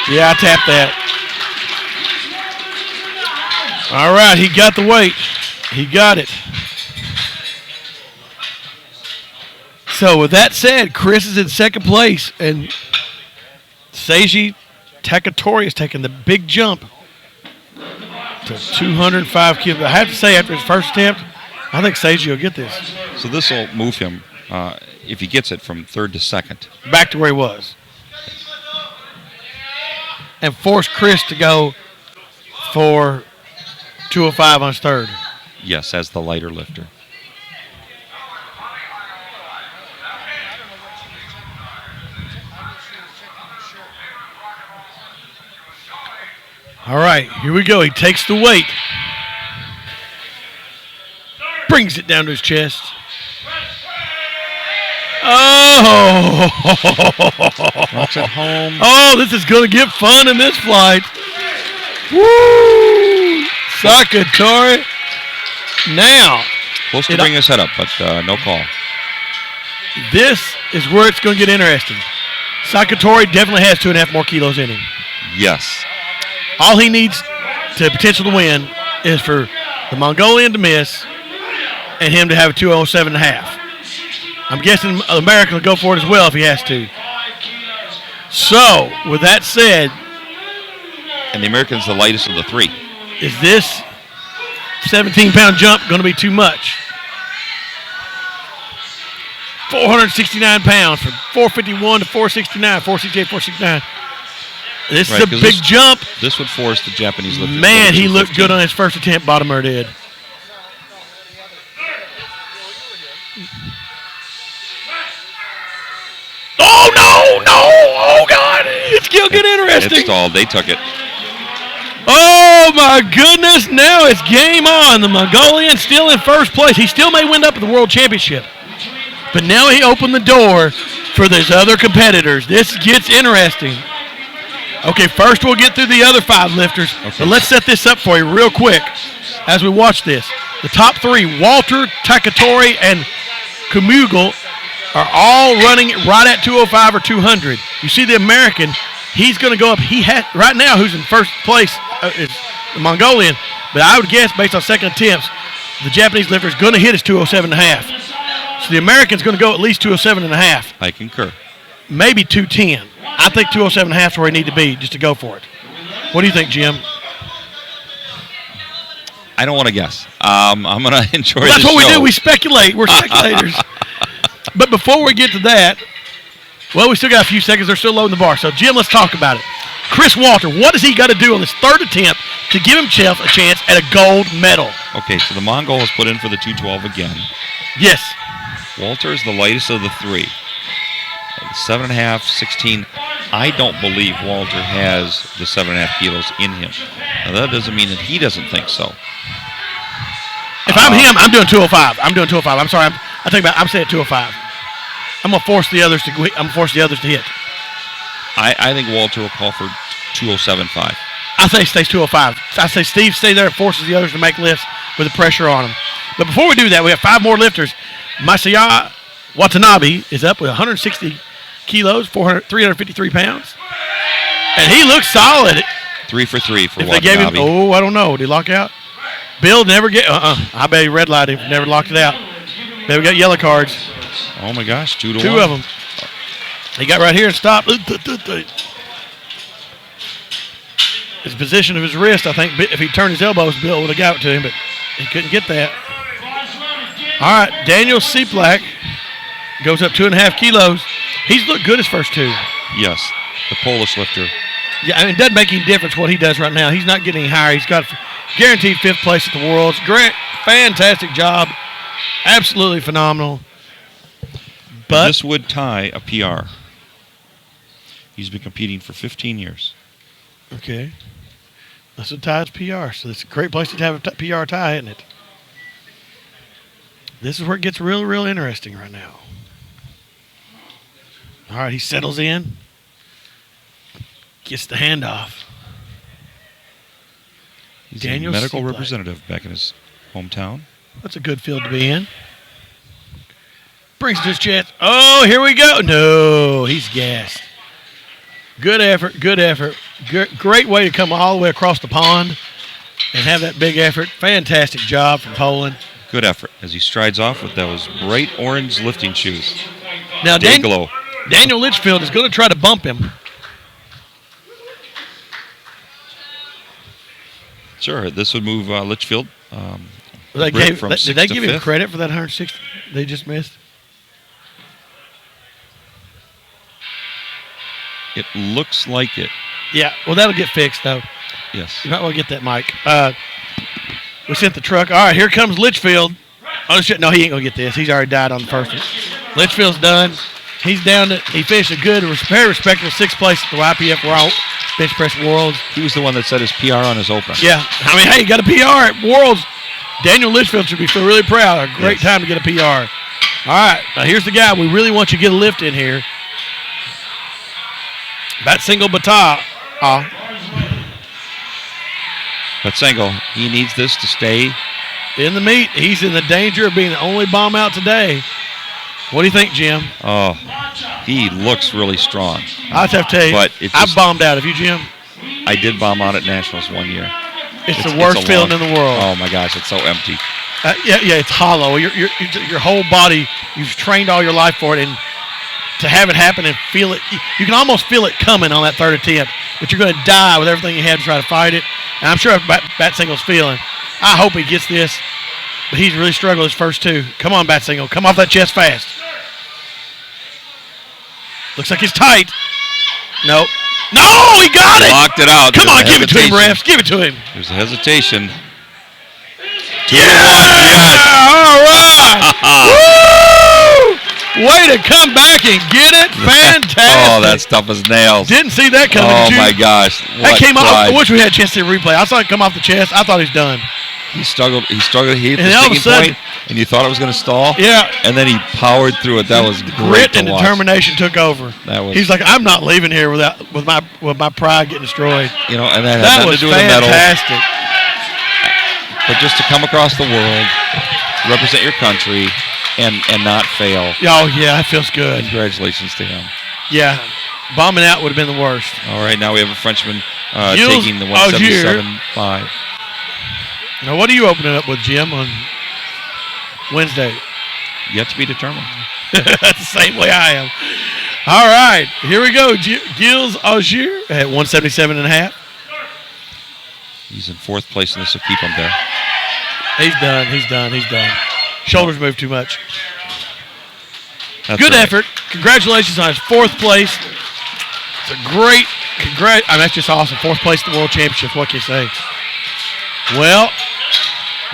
Yeah, I tapped that. All right, he got the weight. He got it. So with that said, Chris is in second place, and Seiji Takatori is taking the big jump to 205 kilos. I have to say, after his first attempt, I think Seiji will get this. So this will move him, if he gets it, from third to second. Back to where he was. And force Chris to go for 205 on his third. Yes, as the lighter lifter. All right, here we go. He takes the weight. Brings it down to his chest. Oh! Rocks it home. Oh, this is going to get fun in this flight. Woo! Sakatori. Now. Close to bring his head up, but no call. This is where it's going to get interesting. Sakatori definitely has 2.5 more kilos in him. Yes. All he needs to potential to win is for the Mongolian to miss and him to have a 207.5. I'm guessing the American will go for it as well if he has to. So, with that said, and the American's the lightest of the three. Is this 17-pound jump going to be too much? 469 pounds from 451 to 469, 468, 469. This is a big jump. This would force the Japanese lifter. Man, he looked good on his first attempt. Bottomer did. Oh, no. Oh, God. It's going to get interesting. It stalled. They took it. Oh, my goodness. Now it's game on. The Mongolian still in first place. He still may win up at the World Championship. But now he opened the door for those other competitors. This gets interesting. Okay, first we'll get through the other 5 lifters. Okay. But let's set this up for you real quick as we watch this. The top 3, Walter, Takatori, and Kumugel, are all running right at 205 or 200. You see the American, he's going to go up. Right now, who's in first place is the Mongolian. But I would guess, based on second attempts, the Japanese lifter is going to hit his 207.5. So the American's going to go at least 207.5. I concur. Maybe 210. I think 207.5 is where he need to be just to go for it. What do you think, Jim? I don't want to guess. I'm going to enjoy this. That's what show. we do. We speculate. We're speculators. But before we get to that, well, we still got a few seconds. They're still loading the bar. So, Jim, let's talk about it. Chris Walter, what does he got to do on this third attempt to give himself a chance at a gold medal? Okay, so the Mongol has put in for the 212 again. Yes. Walter is the lightest of the 3. 7.5, 16. I don't believe Walter has the 7.5 kilos in him. Now, that doesn't mean that he doesn't think so. If I'm him, I'm doing 205. I'm sorry. I'm saying 205. I'm gonna force the others to hit. I think Walter will call for 207.5. I say stays 205. I say Steve stay there and forces the others to make lifts with the pressure on them. But before we do that, we have 5 more lifters. Masaya Watanabe is up with 160 kilos, 353 pounds. And he looks solid. 3 for 3 for if Watanabe. They gave him, I don't know. Did he lock out? Bill never get, I bet he red lighted him, never locked it out. Then we got yellow cards. Oh my gosh, 2 to 1. 2 of them. He got right here and stopped. His position of his wrist, I think if he turned his elbows, Bill would have got it to him, but he couldn't get that. All right, Daniel Seaplack goes up 2.5 kilos. He's looked good his first 2. Yes, the Polish lifter. Yeah, I mean, it doesn't make any difference what he does right now. He's not getting any higher. He's got guaranteed 5th place at the Worlds. Great, fantastic job. Absolutely phenomenal. But this would tie a PR. He's been competing for 15 years. Okay. That's what ties PR. So it's a great place to have a PR tie, isn't it? This is where it gets real, real interesting right now. All right, he settles in. Gets the handoff. He's Daniel a medical Seaplack. representative back in his hometown. That's a good field to be in. Brings it to his chest. Oh, here we go. No, he's gassed. Good effort, good effort. Great way to come all the way across the pond and have that big effort. Fantastic job from Poland. Good effort as he strides off with those bright orange lifting shoes. Now, Day-Glow. Daniel Litchfield is going to try to bump him. Sure, this would move Litchfield. Did from they sixth to give him fifth. credit for that 160 they just missed? It looks like it. Yeah, well, that'll get fixed, though. Yes. You might want to get that mic. We sent the truck. All right, here comes Litchfield. Oh, shit. No, he ain't going to get this. He's already died on the first one. Litchfield's done. He's down to, he finished a good, very respectable sixth place at the IPF World Bench Press Worlds. He was the one that set his PR on his opener. Yeah. I mean, hey, you got a PR at Worlds. Daniel Litchfield should be really proud. A great time to get a PR. All right, now here's the guy we really want you to get a lift in here. Bat single Bata. Patsengo, he needs this to stay. In the meet, he's in the danger of being the only bomb out today. What do you think, Jim? Oh, he looks really strong. I'll have to tell you, But it I've just- bombed out. Have you, Jim? I did bomb out at Nationals one year. It's the worst a feeling long- in the world. Oh my gosh, it's so empty. Yeah, it's hollow. Your whole body, you've trained all your life for it, and to have it happen and feel it, you can almost feel it coming on that third attempt, but you're going to die with everything you had to try to fight it. And I'm sure Bat Single's feeling. I hope he gets this, but he's really struggled his first two. Come on, Bat Single. Come off that chest fast. Looks like he's tight. Nope. No, he got it. Locked it out. Come on, There's a give it to him, hesitation. refs. Give it to him. There's a hesitation. Yeah! All right. Woo! Way to come back and get it. Fantastic. Oh, that's tough as nails. Didn't see that coming. Oh did you? my gosh. That What came off. pride. I wish we had a chance to see a replay. I saw it come off the chest. I thought he's done. He struggled. He hit And the all of a sticking sudden- point, and you thought it was going to stall. Yeah. And then he powered through it. That was great Grit to and watch. determination took over. That was- He's like, I'm not leaving here with my pride getting destroyed. You know, and that had That nothing was to do with the medal. fantastic. But just to come across the world, represent your country, and not fail. Oh yeah, that feels good. Congratulations to him. Yeah, bombing out would have been the worst. All right, now we have a Frenchman Gilles taking the Augier. 177.5. Now, what are you opening up with, Jim, on Wednesday? Yet to be determined. That's the same way I am. All right, here we go. Gilles Augier at 177.5. He's in fourth place, and this will keep him there. He's done. He's done. He's done. Shoulders move too much. That's Good right. effort. Congratulations on his fourth place. It's a great, that's just awesome. Fourth place at the World Championships. What can you say? Well,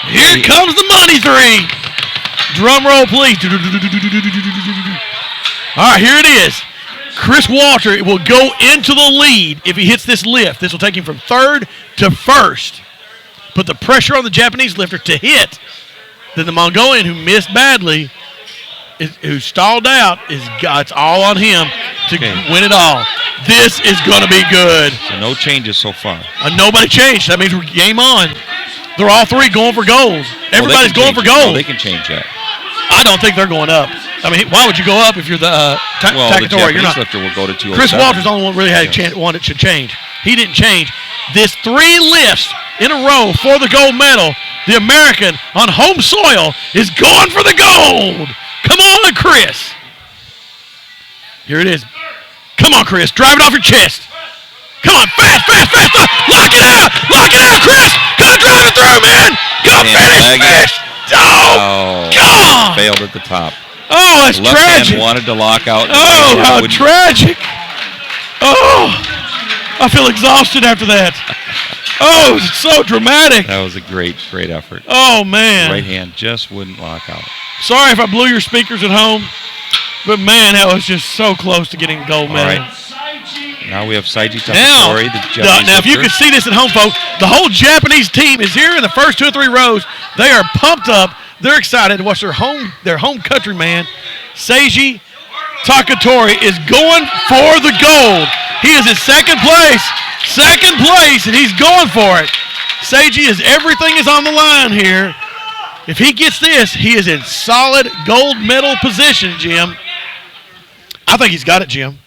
here comes the money three. Drum roll, please. All right, here it is. Chris Walter will go into the lead if he hits this lift. This will take him from third to first. Put the pressure on the Japanese lifter to hit. Then the Mongolian, who missed badly, who stalled out, it's all on him to win it all. This is going to be good. So no changes so far. Nobody changed. That means we're game on. They're all three going for gold. Everybody's going for gold. They can change that. I don't think they're going up. I mean, why would you go up if you're the Well, the Takatori? You're Japanese not. lifter will go to 207. Chris Walter's the only one really had a chance, one that should change. He didn't change. This 3 lifts in a row for the gold medal. The American on home soil is going for the gold. Come on, Chris. Here it is. Come on, Chris. Drive it off your chest. Come on, fast. Lock it out, Chris. Come on, drive it through, man. Come And finish. leg it. Oh, God. Failed at the top. Oh, that's Left tragic. hand wanted to lock out. The Oh, right hand how wouldn't. tragic. Oh, I feel exhausted after that. Oh, it's so dramatic. That was a great effort. Oh, man. Right hand just wouldn't lock out. Sorry if I blew your speakers at home, but, man, that was just so close to getting a gold All medal. right. Now we have Saiji Now, Takatori, the Japanese now, if you lifter. can see this at home, folks, the whole Japanese team is here in the first 2 or 3 rows. They are pumped up. They're excited to watch their home country man, Seiji Takatori, is going for the gold. He is in second place, and he's going for it. Seiji everything is on the line here. If he gets this, he is in solid gold medal position, Jim. I think he's got it, Jim.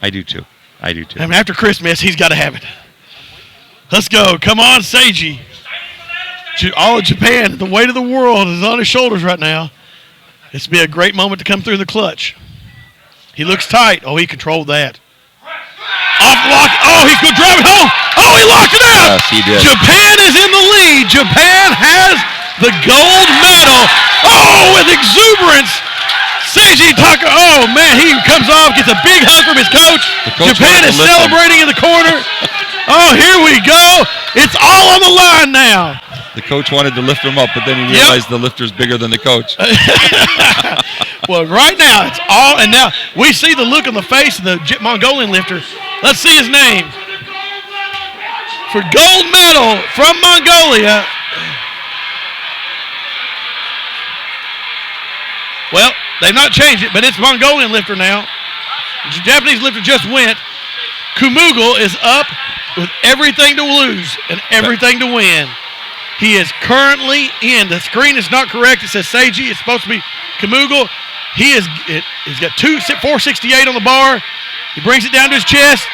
I do too. I mean, after Christmas, he's got to have it. Let's go. Come on, Seiji. All of Japan, the weight of the world is on his shoulders right now. This will be a great moment to come through the clutch. He looks tight. Oh, he controlled that. Off lock. Oh, he's going to drive it home. Oh, he locked it out. Yes, he did. Japan is in the lead. Japan has the gold medal. Oh, with exuberance. Seiji Taka. Oh, man, he comes off, gets a big hug from his coach. Coach Japan is celebrating in the corner. Oh, here we go. It's all on the line now. The coach wanted to lift him up, but then he realized the lifter's bigger than the coach. Well, right now, it's all, and now we see the look on the face of the Mongolian lifter. Let's see his name. For gold medal from Mongolia. Well, they've not changed it, but it's Mongolian lifter now. The Japanese lifter just went. Kumugel is up with everything to lose and everything to win. He is currently in. The screen is not correct. It says Seiji. It's supposed to be Kumugel. He's got 468 on the bar. He brings it down to his chest,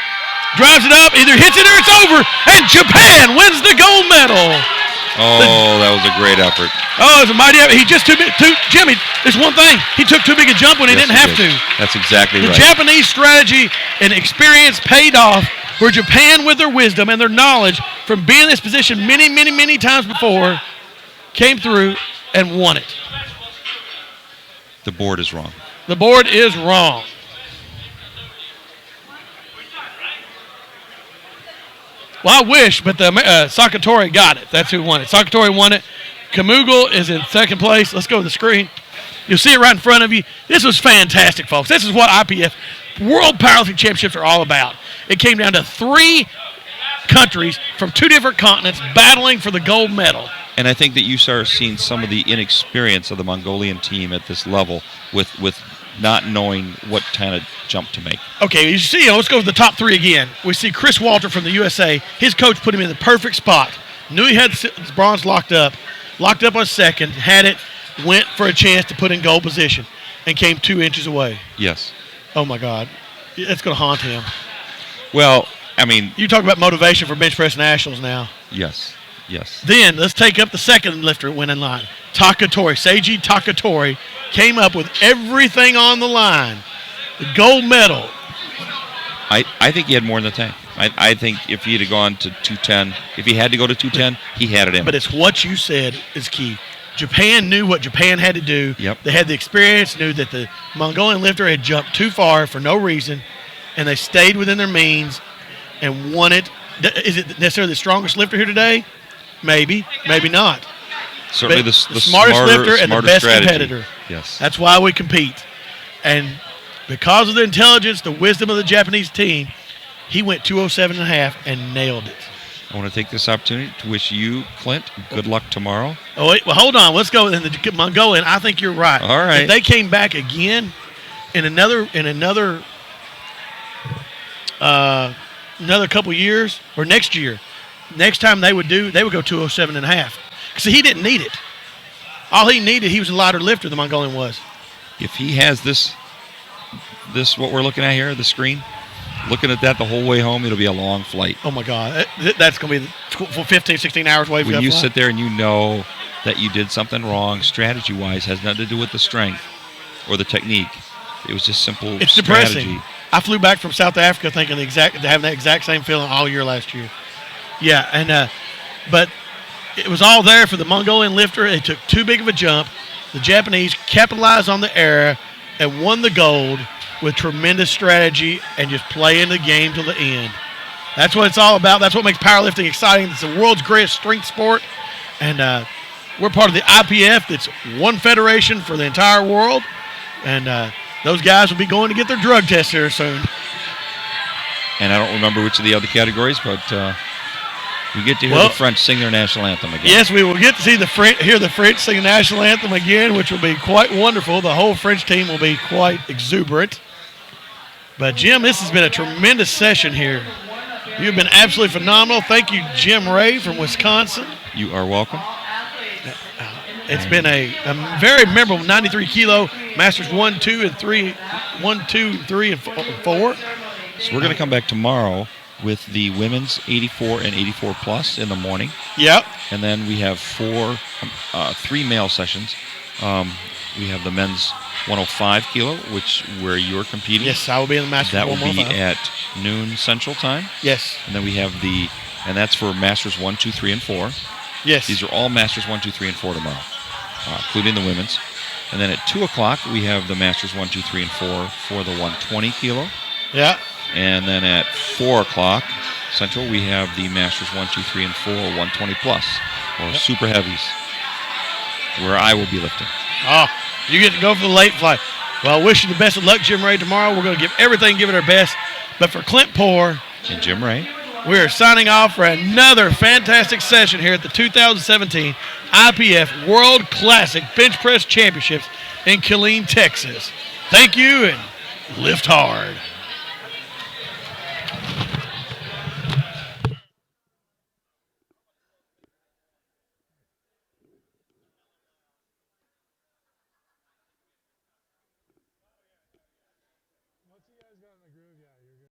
drives it up, either hits it or it's over, and Japan wins the gold medal. Oh, that was a great effort. Oh, it was a mighty effort. He just Jimmy, there's one thing. He took too big a jump when he didn't have to. That's exactly right. The Japanese strategy and experience paid off, where Japan, with their wisdom and their knowledge from being in this position many, many, many times before, came through and won it. The board is wrong. The board is wrong. Well, I wish, but the Sakatori got it. That's who won it. Sakatori won it. Kumugel is in second place. Let's go to the screen. You'll see it right in front of you. This was fantastic, folks. This is what IPF World Powerlifting Championships are all about. It came down to 3 countries from 2 different continents battling for the gold medal. And I think that you start seeing some of the inexperience of the Mongolian team at this level with not knowing what kind of jump to make. Okay, you see, let's go to the top 3 again. We see Chris Walter from the USA. His coach put him in the perfect spot. Knew he had his bronze locked up on second, had it, went for a chance to put in goal position, and came 2 inches away. Yes. Oh, my God. It's going to haunt him. Well, I mean... You talk about motivation for bench press nationals now. Yes. Then, let's take up the second lifter went in line. Seiji Takatori came up with everything on the line. The gold medal. I think he had more in the tank. I think if he had gone to 210, if he had to go to 210, he had it in. But it's what you said is key. Japan knew what Japan had to do. Yep. They had the experience, knew that the Mongolian lifter had jumped too far for no reason, and they stayed within their means and won it. Is it necessarily the strongest lifter here today? Maybe, maybe not. Certainly the smartest lifter and the best strategy. competitor. Yes. That's why we compete. And because of the intelligence, the wisdom of the Japanese team, he went 207.5 and nailed it. I want to take this opportunity to wish you, Clint, good luck tomorrow. Oh, wait, well, hold on. Let's go in the Mongolian. I think you're right. All right. If they came back again in another couple years or next year, next time they would go 207.5. See, he didn't need it. All he needed, he was a lighter lifter, the Mongolian was. If he has this what we're looking at here, the screen, looking at that the whole way home, it'll be a long flight. Oh, my God. That's going to be 15, 16 hours away from when you sit there and you know that you did something wrong, strategy-wise, has nothing to do with the strength or the technique. It was just simple It's strategy. depressing. I flew back from South Africa thinking having that exact same feeling all year last year. Yeah, and but it was all there for the Mongolian lifter. It took too big of a jump. The Japanese capitalized on the error and won the gold with tremendous strategy and just playing the game till the end. That's what it's all about. That's what makes powerlifting exciting. It's the world's greatest strength sport, and we're part of the IPF. That's one federation for the entire world, and those guys will be going to get their drug tests here soon. And I don't remember which of the other categories, but we get to hear the French sing their national anthem again. Yes, we will get to see hear the French sing the national anthem again, which will be quite wonderful. The whole French team will be quite exuberant. But, Jim, this has been a tremendous session here. You've been absolutely phenomenal. Thank you, Jim Ray from Wisconsin. You are welcome. It's been a very memorable 93 kilo Masters 1, 2, and 3, 1, 2, 3, and 4. So we're going to come back tomorrow with the women's 84 and 84 plus in the morning. Yep. And then we have 3 male sessions. we have the men's 105 kilo, where you're competing. Yes, I will be in the Masters That will be 105. at noon Central Time. Yes. And then we have and that's for Masters 1, 2, 3, and 4. Yes. These are all Masters 1, 2, 3, and 4 tomorrow, including the women's. And then at 2 o'clock, we have the Masters 1, 2, 3, and 4 for the 120 kilo. Yeah. And then at 4 o'clock Central, we have the Masters 1, 2, 3, and 4 120 plus, or super heavies, where I will be lifting. Oh, you get to go for the late flight. Well, I wish you the best of luck, Jim Ray, tomorrow. We're going to give it our best. But for Clint Poore And Jim Ray. We are signing off for another fantastic session here at the 2017 IPF World Classic Bench Press Championships in Killeen, Texas. Thank you, and lift hard. Once you guys got in the groove, yeah, you're good.